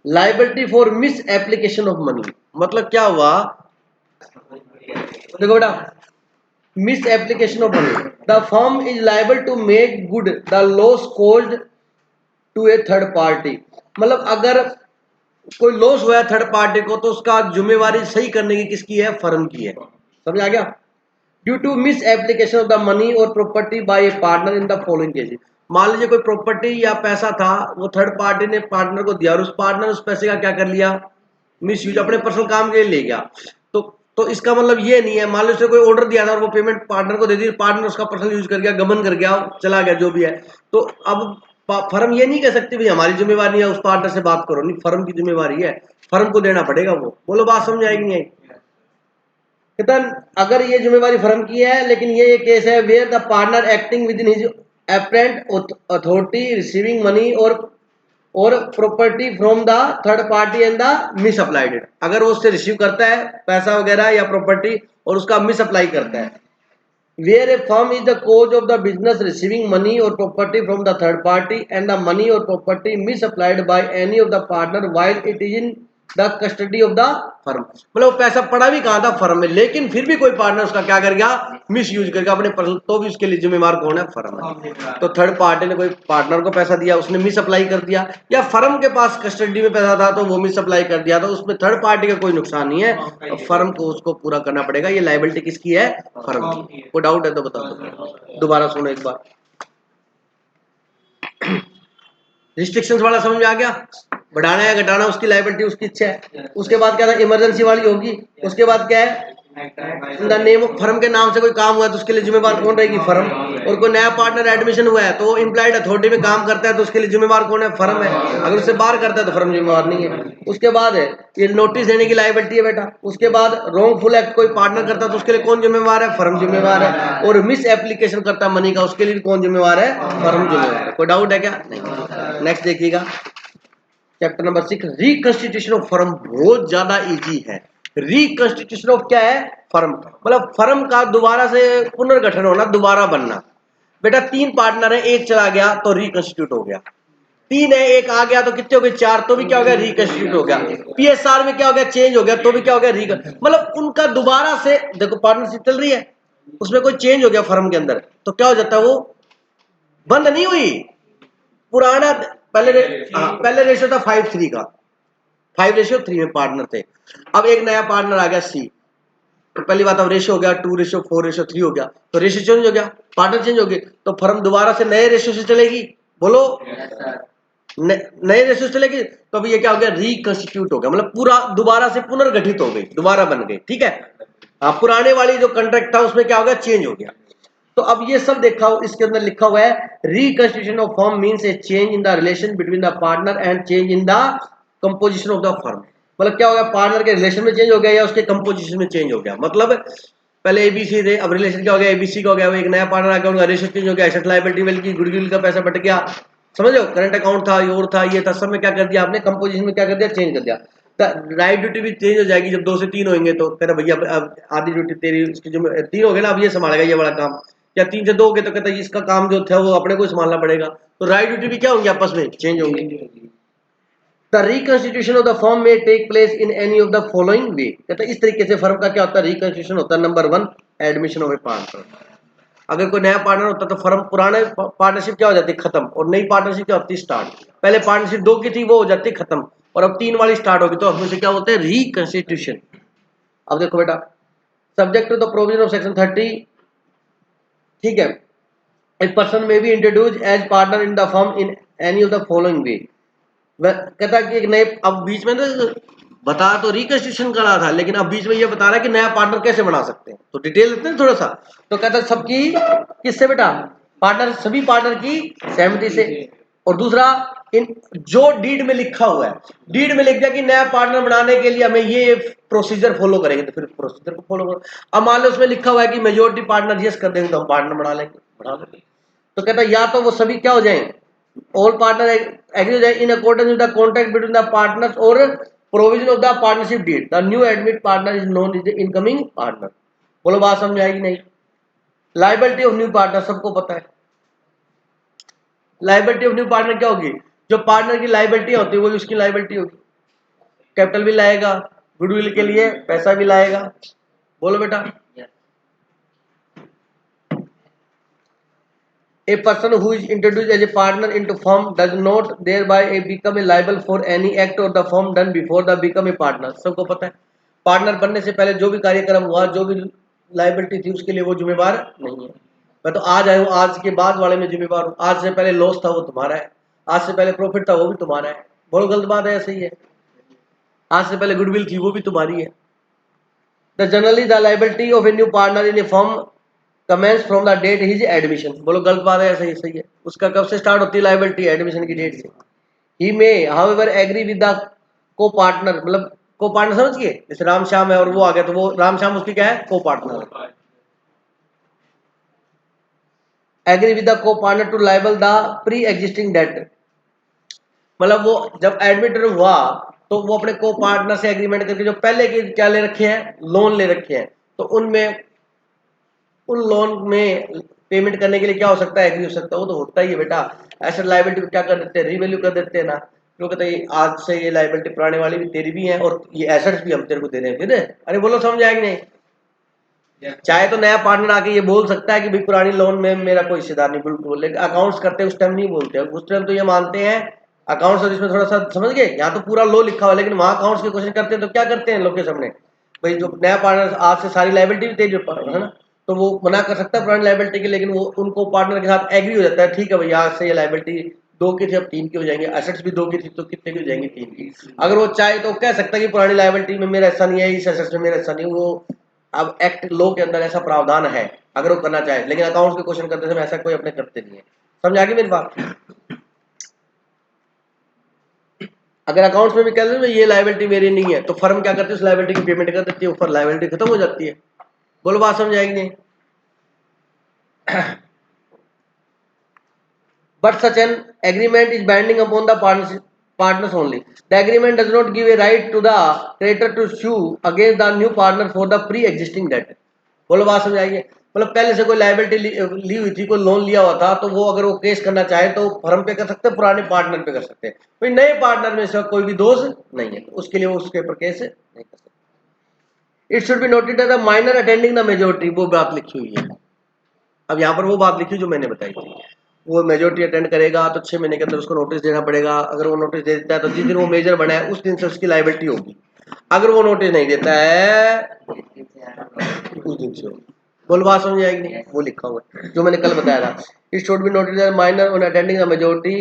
Liability for misapplication of money, मतलब क्या हुआ, देखो बेटा, misapplication of money, the firm is liable to make good the loss caused to a third party, मतलब अगर कोई लॉस हुआ है थर्ड पार्टी को, तो उसका जिम्मेवारी सही करने की किसकी है, फर्म की है। समझ आ गया। Due to misapplication of the money और property by a partner in the following cases, मान लीजिए कोई प्रॉपर्टी या पैसा था, वो थर्ड पार्टी ने पार्टनर को दिया, और उस पार्टनर उस पैसे का क्या कर लिया, मिस यूज, अपने पर्सनल काम के लिए ले गया। तो तो इसका मतलब ये नहीं है, मान लो उसने कोई ऑर्डर दिया था और वो पेमेंट पार्टनर को दे दी, पार्टनर उसका पर्सनल यूज कर गया, गमन कर गया, चला गया, जो भी है, तो अब फर्म ये नहीं कह सकती भाई हमारी जिम्मेवारी है, उस पार्टनर से बात करो, नहीं, फर्म की जिम्मेवारी है, फर्म को देना पड़ेगा वो। बोलो बात समझ आएगी नहीं आएगी? कहता अगर ये जिम्मेवारी फर्म की है, लेकिन ये केस है where the partner acting within his apparent authority receiving money और property from the third party and the misapplied it. अगर वो उससे रिसीव करता है पैसा वगैरह या प्रॉपर्टी और उसका मिस अप्लाई करता है, where a firm is the cause of the business receiving money or property from the third party and the money or property misapplied by any of the partner while it is in the custody of the firm। मतलब वो पैसा पड़ा भी कहाँ था, firm में, लेकिन फिर भी कोई पार्टनर उसका क्या कर गया, मिस यूज करके अपने पर्सनल, तो भी उसके लिए जिम्मेवार कौन है, फर्म है। तो थर्ड पार्टी ने कोई पार्टनर को पैसा दिया, उसने मिस अप्लाई कर दिया, या फर्म के पास कस्टडी में पैसा था तो वो मिस अप्लाई कर दिया, तो उसमें थर्ड पार्टी का कोई नुकसान नहीं है, तो फर्म को उसको पूरा करना पड़ेगा। ये लायबिलिटी किसकी है, फर्म की। कोई डाउट है तो बता दो, दोबारा सुनो एक बार। रिस्ट्रिक्शंस वाला समझ आ गया, बढ़ाना या घटाना उसकी लायबिलिटी, उसकी इच्छा है। उसके बाद क्या था, इमरजेंसी वाली होगी। उसके बाद क्या है, द नेम ऑफ फर्म के नाम से कोई काम हुआ है तो उसके लिए जिम्मेवार कौन रहेगी, फर्म। और कोई नया पार्टनर एडमिशन हुआ है तो वो इम्प्लाइड अथॉरिटी में काम करता है तो उसके लिए जिम्मेवार कौन है, फर्म है। अगर उससे बाहर करता है तो फर्म जिम्मेवार नहीं है। उसके बाद है ये नोटिस देने की लायबिलिटी है बेटा। उसके बाद रॉन्गफुल एक्ट कोई पार्टनर करता है तो उसके लिए कौन जिम्मेवार है, फर्म जिम्मेवार है। और मिस एप्लीकेशन करता है मनी का, उसके लिए भी कौन जिम्मेवार है, फर्म जिम्मेवार है। कोई डाउट है क्या, नहीं। नेक्स्ट देखिएगा chapter number 6, reconstitution of firm. बहुत ज्यादा इजी है। रिकंस्टिट्यूशन ऑफ क्या है, फर्म, मतलब फर्म का दोबारा से पुनर्गठन होना, दोबारा बनना। बेटा 3 पार्टनर है, एक चला गया तो रिकंस्टिट्यूट हो गया, 3 है एक आ गया तो कितने हो गए, 4, तो भी क्या हो गया, रिकंस्टिट्यूट हो गया। पीएसआर में क्या हो गया, चेंज हो गया, तो भी क्या हो गया, मतलब उनका दोबारा से, देखो पार्टनरशिप चल रही है, उसमें कोई चेंज हो गया फर्म के अंदर, तो क्या हो जाता है, वो बंद नहीं हुई, पुराना पहले रेशियो था 5:3 का, 5:3 में पार्टनर थे। अब एक नया पार्टनर आ गया सी, तो पहली बात अब रेशियो हो गया 2:4:3 हो गया, तो रेशियो चेंज हो गया, पार्टनर चेंज हो गए, तो फर्म दोबारा से नए रेशियो से चलेगी। बोलो नए रेशियो से चलेगी, तो अब ये क्या हो गया, रिकंस्टिट्यूट हो गया, मतलब पूरा दोबारा से पुनर्गठित हो गई, दोबारा बन गई। ठीक है, पुराने वाली जो कॉन्ट्रैक्ट था उसमें क्या हो गया, चेंज हो गया। तो अब ये सब देखा, इसके अंदर लिखा हुआ है reconstitution of firm means A change in the relation between the partner and change in the composition of the firm. मतलब क्या हो गया, पार्टनर के रिलेशन में चेंज हो गया या उसके कंपोजिशन में चेंज हो गया। मतलब पहले एबीसी थे, अब रिलेशन क्या हो गया, एबीसी का हो गया, वो एक नया पार्टनर आ गया, उनका रेशियो चेंज हो गया, एसेट लायबिलिटी मिल गई, गुडविल का पैसा बट गया, समझ लो, करंट अकाउंट था, और था, ये था, सब में क्या कर दिया आपने, कंपोजिशन में क्या कर दिया, चेंज कर दिया। राइट ड्यूटी भी चेंज हो जाएगी जब 2 से 3 होंगे, तो कहता भैया अब आधी ड्यूटी तेरी, उसकी जो 3 हो गए ना, अब ये संभालेगा ये बड़ा काम, या 3 से 2 हो गए तो कहता है इसका काम जो था वो अपने को संभालना पड़ेगा। तो राइट ड्यूटी भी क्या होंगी, आपस में चेंज होंगी। The reconstitution of the firm में take place in any of the following way. कहता है इस तरीके से फर्म का क्या होता है, रिकंस्टिट्यूशन होता है। Number 1, admission of a partner. अगर कोई नया पार्टनर होता तो फर्म पुराने पार्टनरशिप क्या हो जाती, खत्म, और नई पार्टनरशिप क्या होती, स्टार्ट। पहले पार्टनरशिप 2 की थी, वो हो जाती खत्म, और अब 3 वाली स्टार्ट होगी, तो अब से क्या होता है, रिकंस्टिट्यूशन। अब देखो बेटा, subject to the provision of section 30, ठीक है, a person may be introduce as partner in the firm in any of the following way. कहता है कि एक नए, अब बीच में तो बता तो रिकंस्ट्रक्शन करा था, लेकिन अब बीच में ये बता रहा है कि नया पार्टनर कैसे बना सकते हैं, तो डिटेल लेते हैं थोड़ा सा। तो कहता है सबकी, किससे बेटा, पार्टनर, सभी पार्टनर की सहमति से। और दूसरा, इन जो डीड में लिखा हुआ है, डीड में लिख दिया कि नया पार्टनर बनाने के लिए हमें ये प्रोसीजर फॉलो करेंगे, तो फिर प्रोसीजर को फॉलो करो। अब मान लो उसमें लिखा हुआ है कि मेजोरिटी पार्टनर यस कर देंगे तो हम पार्टनर बना लेंगे, बना लेंगे। तो कहता है या तो वो सभी क्या हो जाए, all partner agree in accordance with the contract between the partners or provision of the partnership deed. The new admit partner is known as the incoming partner. बोलो बात समझ आएगी नहीं। लाइबिलिटी ऑफ न्यू पार्टनर सबको पता है। Liability of new partner क्या होगी, जो पार्टनर की लाइबिलिटी होती है वही उसकी लाइबिलिटी होगी। कैपिटल भी लाएगा, गुडविल के लिए पैसा भी लाएगा। बोलो बेटा, a person who is introduced as a partner into firm does not thereby become liable for any act or the firm done before the become a partner। सबको पता है, पार्टनर बनने से पहले जो भी कार्यक्रम हुआ, जो भी लाइबिलिटी थी, उसके लिए वो जिम्मेवार नहीं है। मैं तो आज आया हूँ, आज के बाद वाले में जिम्मेवार हूँ। आज से पहले लॉस था वो तुम्हारा है, आज से पहले प्रॉफिट था वो भी तुम्हारा है। बहुत गलत बात है, ऐसे ही है। आज से पहले गुडविल थी वो भी तुम्हारी है। The generally the liability of a new partner in a firm commence from the date his admission. बोलो गलत बात है, सही सही है। उसका कब से स्टार्ट होती है लाइबिलिटी? एडमिशन की डेट से। ही मे हाउएवर एग्री विद द को पार्टनर, मतलब को पार्टनर समझिए, जैसे राम श्याम है और वो आ गया, तो वो राम श्याम उसकी क्या है? Copartner. Agree with the copartner to liable the pre existing date, मतलब वो जब एडमिटर हुआ तो वो अपने को पार्टनर से एग्रीमेंट करके जो पहले के क्या ले रखे हैं? लोन ले रखे हैं, तो उनमें उन लोन में पेमेंट करने के लिए क्या हो सकता है? एग्री हो सकता है। वो तो होता ही है बेटा। एसेट लायबिलिटी को क्या कर देते हैं? रीवैल्यू कर देते हैं ना। क्यों कहते हैं आज से ये लायबिलिटी पुराने वाली भी तेरी भी है और ये एसेट्स भी हम तेरे को दे रहे हैं। फिर अरे बोलो समझ आएगी नहीं? चाहे तो नया पार्टनर आके ये बोल सकता है कि भाई पुरानी लोन में मेरा कोई हिस्सेदार नहीं, बिल्कुल, लेकिन अकाउंट्स करते हैं उस टाइम नहीं बोलते। उस टाइम तो ये मानते हैं अकाउंट्स, और इसमें थोड़ा सा समझ गए, यहाँ तो पूरा लो लिखा हुआ, लेकिन वहां अकाउंट्स के क्वेश्चन करते हैं तो क्या करते हैं लोग के सामने? भाई जो नया पार्टनर आज से सारी लाइबिलिटी भी तेज है ना, तो वो मना कर सकता है पुरानी लाइबिलिटी की, लेकिन वो उनको पार्टनर के साथ एग्री हो जाता है, ठीक है भाई आज से ये लाइबिलिटी 2 की थी अब 3 की हो जाएंगे, एसेट्स भी 2 की थी तो कितने की हो जाएंगी? 3 की। अगर वो चाहे तो कह सकता है कि पुरानी लाइबिलिटी में मेरा ऐसा नहीं है, इस एसेट्स में मेरा ऐसा नहीं। वो अब एक्ट लॉ के अंदर ऐसा प्रावधान है अगर वो करना चाहे, लेकिन अकाउंट्स के क्वेश्चन करते समय ऐसा कोई अपने करते नहीं है। समझ आ गई मेरी बात? अगर अकाउंट्स में भी कह दे ये लायबिलिटी मेरी नहीं है, तो फर्म क्या करती है? उस लायबिलिटी की पेमेंट कर देती है, ऊपर लायबिलिटी खत्म हो जाती है। बोलो बात समझ आएगी नहीं? But such an agreement is binding upon the partners only. The agreement does not give a right to the creditor to sue against the new partner for the pre-existing debt. बोलो बात समझ आएगी? मतलब पहले से कोई लाइबिलिटी ली हुई थी, कोई लोन लिया हुआ था, तो वो अगर वो केस करना चाहे तो फर्म पे कर सकते हैं, पुराने पार्टनर पे कर सकते हैं। भाई नए पार्टनर में से कोई भी दोष नहीं है, तो उसके लिए वो उसके ऊपर केस नहीं कर सकते। It should be noted that the minor attending the majority, वो बात लिखी हुई है। अब यहाँ पर वो बात लिखी जो मैंने बताई थी, वो मेजोरिटी अटेंड करेगा तो 6 महीने के अंदर उसको नोटिस देना पड़ेगा। अगर वो नोटिस दे देता है तो जिस दिन वो मेजर बना है उस दिन से उसकी लायबिलिटी होगी। अगर वो नोटिस नहीं देता है उस दिन से होगी। बोल बात समझ आएगी नहीं? वो लिखा हुआ है जो मैंने कल बताया था। It should be noted that minor on attending the majority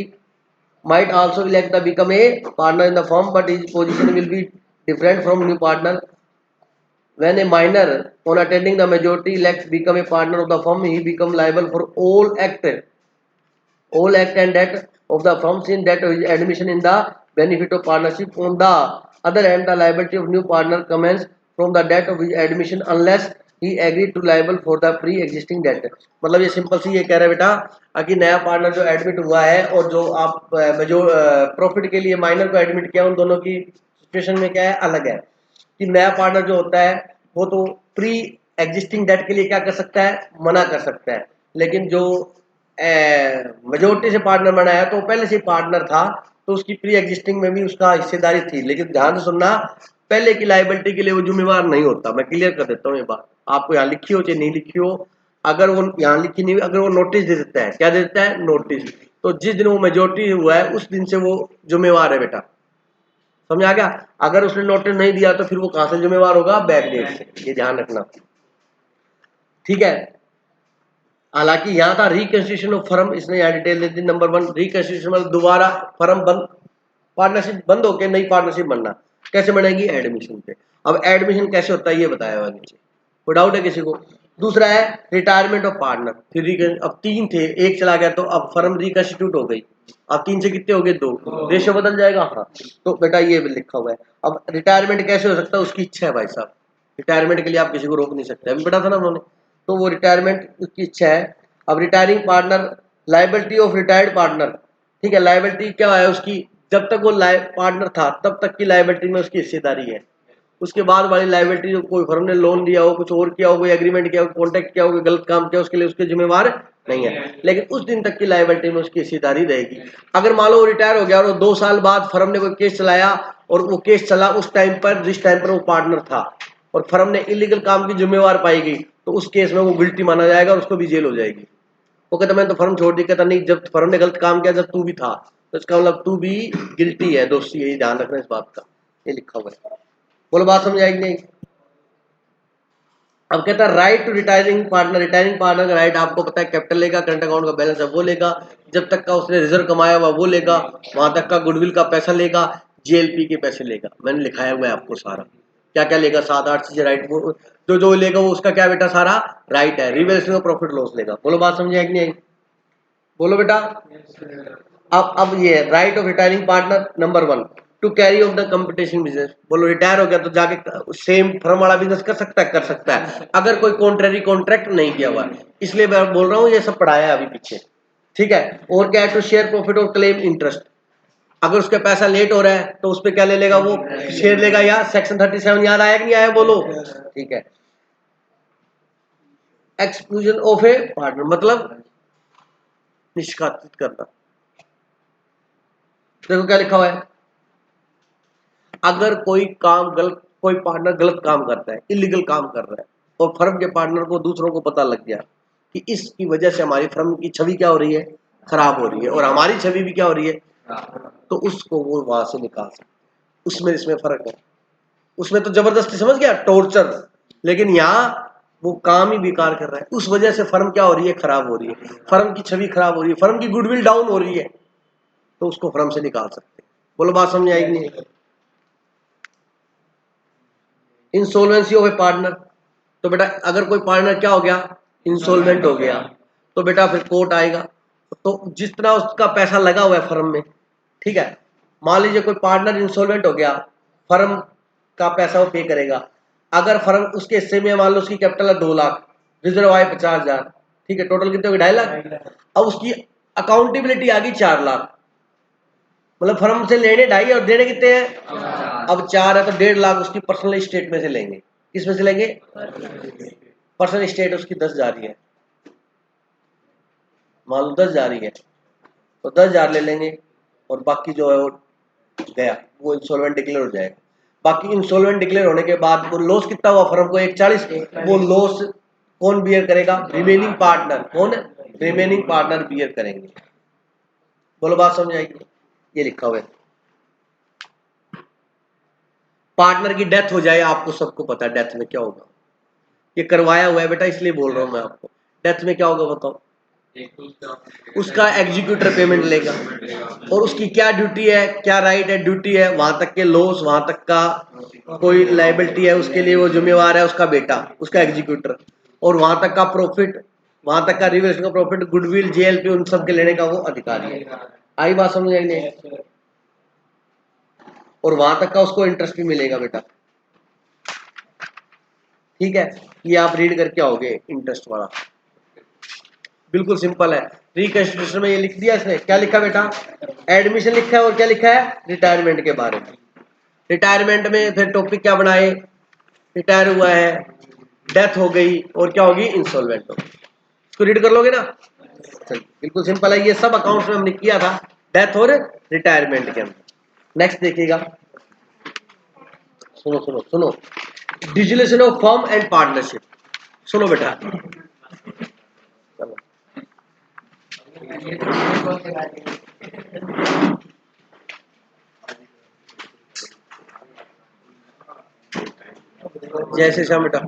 might also elect to become a partner in the firm, but his position will be different from new partner. When a minor on attending the majority elects become a partner of the firm, he become liable for all act and debt of the firm since that his admission in the benefit of partnership. On the other hand, the liability of new partner commences from the date of his admission unless he agreed to liable for the pre-existing debt. मतलब ये simple सी ये कह रहा है बेटा कि नया partner जो एडमिट हुआ है और जो आप जो प्रॉफिट के लिए माइनर को एडमिट किया, उन दोनों की सिचुएशन में क्या है? अलग है। कि नया पार्टनर जो होता है वो तो प्री एग्जिस्टिंग डेट के लिए क्या कर सकता है? मना कर सकता है। लेकिन जो मेजोरिटी से पार्टनर बनाया तो पहले से पार्टनर था, तो उसकी प्री एग्जिस्टिंग में भी उसका हिस्सेदारी थी। लेकिन ध्यान से सुनना, पहले की लायबिलिटी के लिए वो जिम्मेवार नहीं होता। मैं क्लियर कर देता हूँ ये बात, आपको यहाँ लिखी हो चाहे नहीं लिखी हो। अगर वो यहाँ लिखी नहीं, अगर वो नोटिस दे देता है, क्या दे देता है? नोटिस। तो जिस दिन वो मेजोरिटी हुआ है उस दिन से वो जिम्मेवार है बेटा। समझ आ गया? अगर उसने नोटिस नहीं दिया तो फिर वो कहां से जिम्मेवार होगा? बैक डेट से। ये ध्यान रखना, ठीक है? हालांकि यहाँ था रिकंस्टिट्यूशन ऑफ फर्म, इसने यहाँ डिटेल दे दी। नंबर 1 रिकंस्टिट्यूशन मतलब दोबारा फर्म बंद, पार्टनरशिप बंद होकर नई पार्टनरशिप बनना। कैसे बनेगी? एडमिशन पे। अब एडमिशन कैसे होता है ये बताया हुआ नीचे, कोई डाउट है किसी को? दूसरा है रिटायरमेंट ऑफ पार्टनर। फिर अब 3 थे, एक चला गया तो अब फर्म रिकंस्टिट्यूट हो गई। अब 3 से कितने हो गए? 2। रेशियो बदल जाएगा। हाँ, तो बेटा ये लिखा हुआ है। अब रिटायरमेंट कैसे हो सकता है? उसकी इच्छा है भाई साहब, रिटायरमेंट के लिए आप किसी को रोक नहीं सकते, अभी बेटा था ना उन्होंने। तो वो रिटायरमेंट उसकी इच्छा है। अब retiring partner, liability of retired partner, ठीक है? लायबिलिटी क्या है उसकी? जब तक वो पार्टनर था तब तक की लायबिलिटी में उसकी हिस्सेदारी है। उसके बाद वाली लायबिलिटी, जो कोई फर्म ने लोन दिया हो, कुछ और किया हो, कोई एग्रीमेंट किया हो, कॉन्ट्रैक्ट किया हो, कोई गलत काम किया, उसके लिए उसके जिम्मेवार नहीं है। लेकिन उस दिन तक की लायबिलिटी में उसकी हिस्सेदारी रहेगी। अगर मान लो वो रिटायर हो गया और 2 साल बाद फर्म ने कोई केस चलाया और वो केस चला उस टाइम पर जिस टाइम पर वो पार्टनर था, और फर्म ने इलीगल काम की जिम्मेवार पाई गई, तो उस केस में वो गिल्टी माना जाएगा और उसको भी जेल हो जाएगी। वो कहता मैंने तो फर्म छोड़ दी। कहता नहीं, जब फर्म ने गलत काम किया जब तू भी था, तो इसका मतलब तू भी गिल्टी है, दोषी है। ये ध्यान रखना इस बात का, ये लिखा हुआ है। बोलो बात समझ आएगी नहीं? अब कहता है right to retiring partner. Retiring partner का राइट आपको पता है, कैपिटल लेगा, करंट अकाउंट का बैलेंस है वो लेगा, जब तक का उसने रिजर्व कमाया हुआ वो लेगा, वहां तक का गुडविल का पैसा लेगा, जीएलपी के पैसे लेगा। मैंने लिखाया हुआ है आपको सारा क्या क्या लेगा, 7-8 चीजें राइट। जो जो लेगा वो उसका क्या बेटा सारा राइट है, रिवेल्यूशन ऑफ प्रॉफिट लॉस लेगा। बोलो बात समझ आई कि नहीं आई? बोलो बेटा। अब ये right of retiring partner number 1 to carry of the competition business. बोलो रिटायर हो गया तो जाके सेम फर्म वाला बिजनेस कर सकता है, कर सकता है अगर कोई कॉन्ट्रेरी कॉन्ट्रैक्ट नहीं किया हुआ, इसलिए मैं बोल रहा हूँ ये सब पढ़ाया है अभी पीछे, ठीक है। और क्या है, टू शेयर प्रॉफिट और क्लेम इंटरेस्ट, अगर उसका पैसा लेट हो रहा है तो उस पर क्या ले लेगा, वो शेयर लेगा, या सेक्शन 37 याद आया कि नहीं आया बोलो, ठीक है। एक्सक्लूजन ऑफ ए पार्टनर मतलब निष्कासित करना। देखो क्या लिखा हुआ है, अगर कोई काम गलत, कोई पार्टनर गलत काम करता है, इलीगल काम कर रहा है, और फर्म के पार्टनर को दूसरों को पता लग गया कि इसकी वजह से हमारी फर्म की छवि क्या हो रही है, खराब हो रही है, और हमारी छवि भी क्या हो रही है, तो उसको वो वहां से निकाल सकते। उसमें इसमें फर्क है, उसमें तो जबरदस्ती समझ गया, टॉर्चर, लेकिन यहाँ वो काम ही बेकार कर रहा है, उस वजह से फर्म क्या हो रही है, खराब हो रही है, फर्म की छवि खराब हो रही है, फर्म की गुडविल डाउन हो रही है, तो उसको फर्म से निकाल सकते हैं। बोलो बात समझ आएगी नहीं? इंसॉल्वेंसी ऑफ ए पार्टनर, तो बेटा अगर कोई पार्टनर क्या हो गया, इंसॉल्वेंट हो गया, तो बेटा फिर कोर्ट आएगा, तो जितना उसका पैसा लगा हुआ है फर्म में, ठीक है, मान लीजिए कोई पार्टनर इंसॉल्वेंट हो गया, फर्म का पैसा वो पे करेगा, अगर फर्म उसके हिस्से में मान लो उसकी कैपिटल है 2 लाख, रिजर्व आए 50,000, ठीक है, टोटल कितने हो गए, 2.5 लाख, अब उसकी अकाउंटेबिलिटी आ गई 4 लाख, मतलब फर्म से लेने 2.5 और देने कितने हैं, अब 4 है तो 1.5 लाख उसकी पर्सनल स्टेट में से लेंगे, किसमें से लेंगे, पर्सनल स्टेट उसकी 10 जा रही है, मान लो 10 जा रही है तो 10,000 ले लेंगे, और बाकी जो है वो गया, वो इंसॉल्वेंट डिक्लेयर हो जाएगा। बाकी इंसॉल्वेंट डिक्लेयर होने के बाद वो लॉस कितना हुआ फर्म को, 140, वो लॉस कौन बियर करेगा, रिमेनिंग पार्टनर, कौन, रिमेनिंग पार्टनर बियर करेंगे। बोलो बात समझ आएगी? ये लिखा हुआ है, पार्टनर की डेथ हो जाए, आपको सबको पता है डेथ में क्या होगा, ये करवाया हुआ है बेटा, इसलिए बोल रहा हूं मैं आपको, डेथ में क्या होगा बताओ, उसका एग्जीक्यूटर पेमेंट लेगा, और उसकी क्या ड्यूटी है, क्या राइट है, ड्यूटी है, वहां तक के लॉस, वहां तक का कोई लाइबिलिटी है उसके लिए वो जिम्मेवार है उसका बेटा, उसका एग्जीक्यूटर, और वहां तक का प्रॉफिट, वहां तक का रिवर्स का प्रॉफिट, गुडविल, जेएलपी, उन सब के लेने का वो अधिकारी है। आई बात समझ आई नहीं? और वहां तक का उसको इंटरेस्ट भी मिलेगा बेटा, ठीक है, ये आप रीड करके आओगे इंटरेस्ट वाला, बिल्कुल सिंपल है। रिकंस्टिट्यूशन में ये लिख दिया इसने, क्या लिखा बेटा, एडमिशन लिखा है, और क्या लिखा है, रिटायरमेंट के बारे में। रिटायरमेंट में फिर टॉपिक क्या बनाए, रिटायर हुआ है, डेथ हो गई, और क्या होगी, इंसॉल्वेंट हो गई, इसको रीड कर लोगे ना, चलिए बिल्कुल सिंपल है, ये सब अकाउंट्स में हमने किया था, डेथ और रिटायरमेंट के अंदर। नेक्स्ट देखिएगा, सुनो सुनो सुनो, dissolution of firm and partnership, सुनो बेटा, जय श्री श्याम बेटा।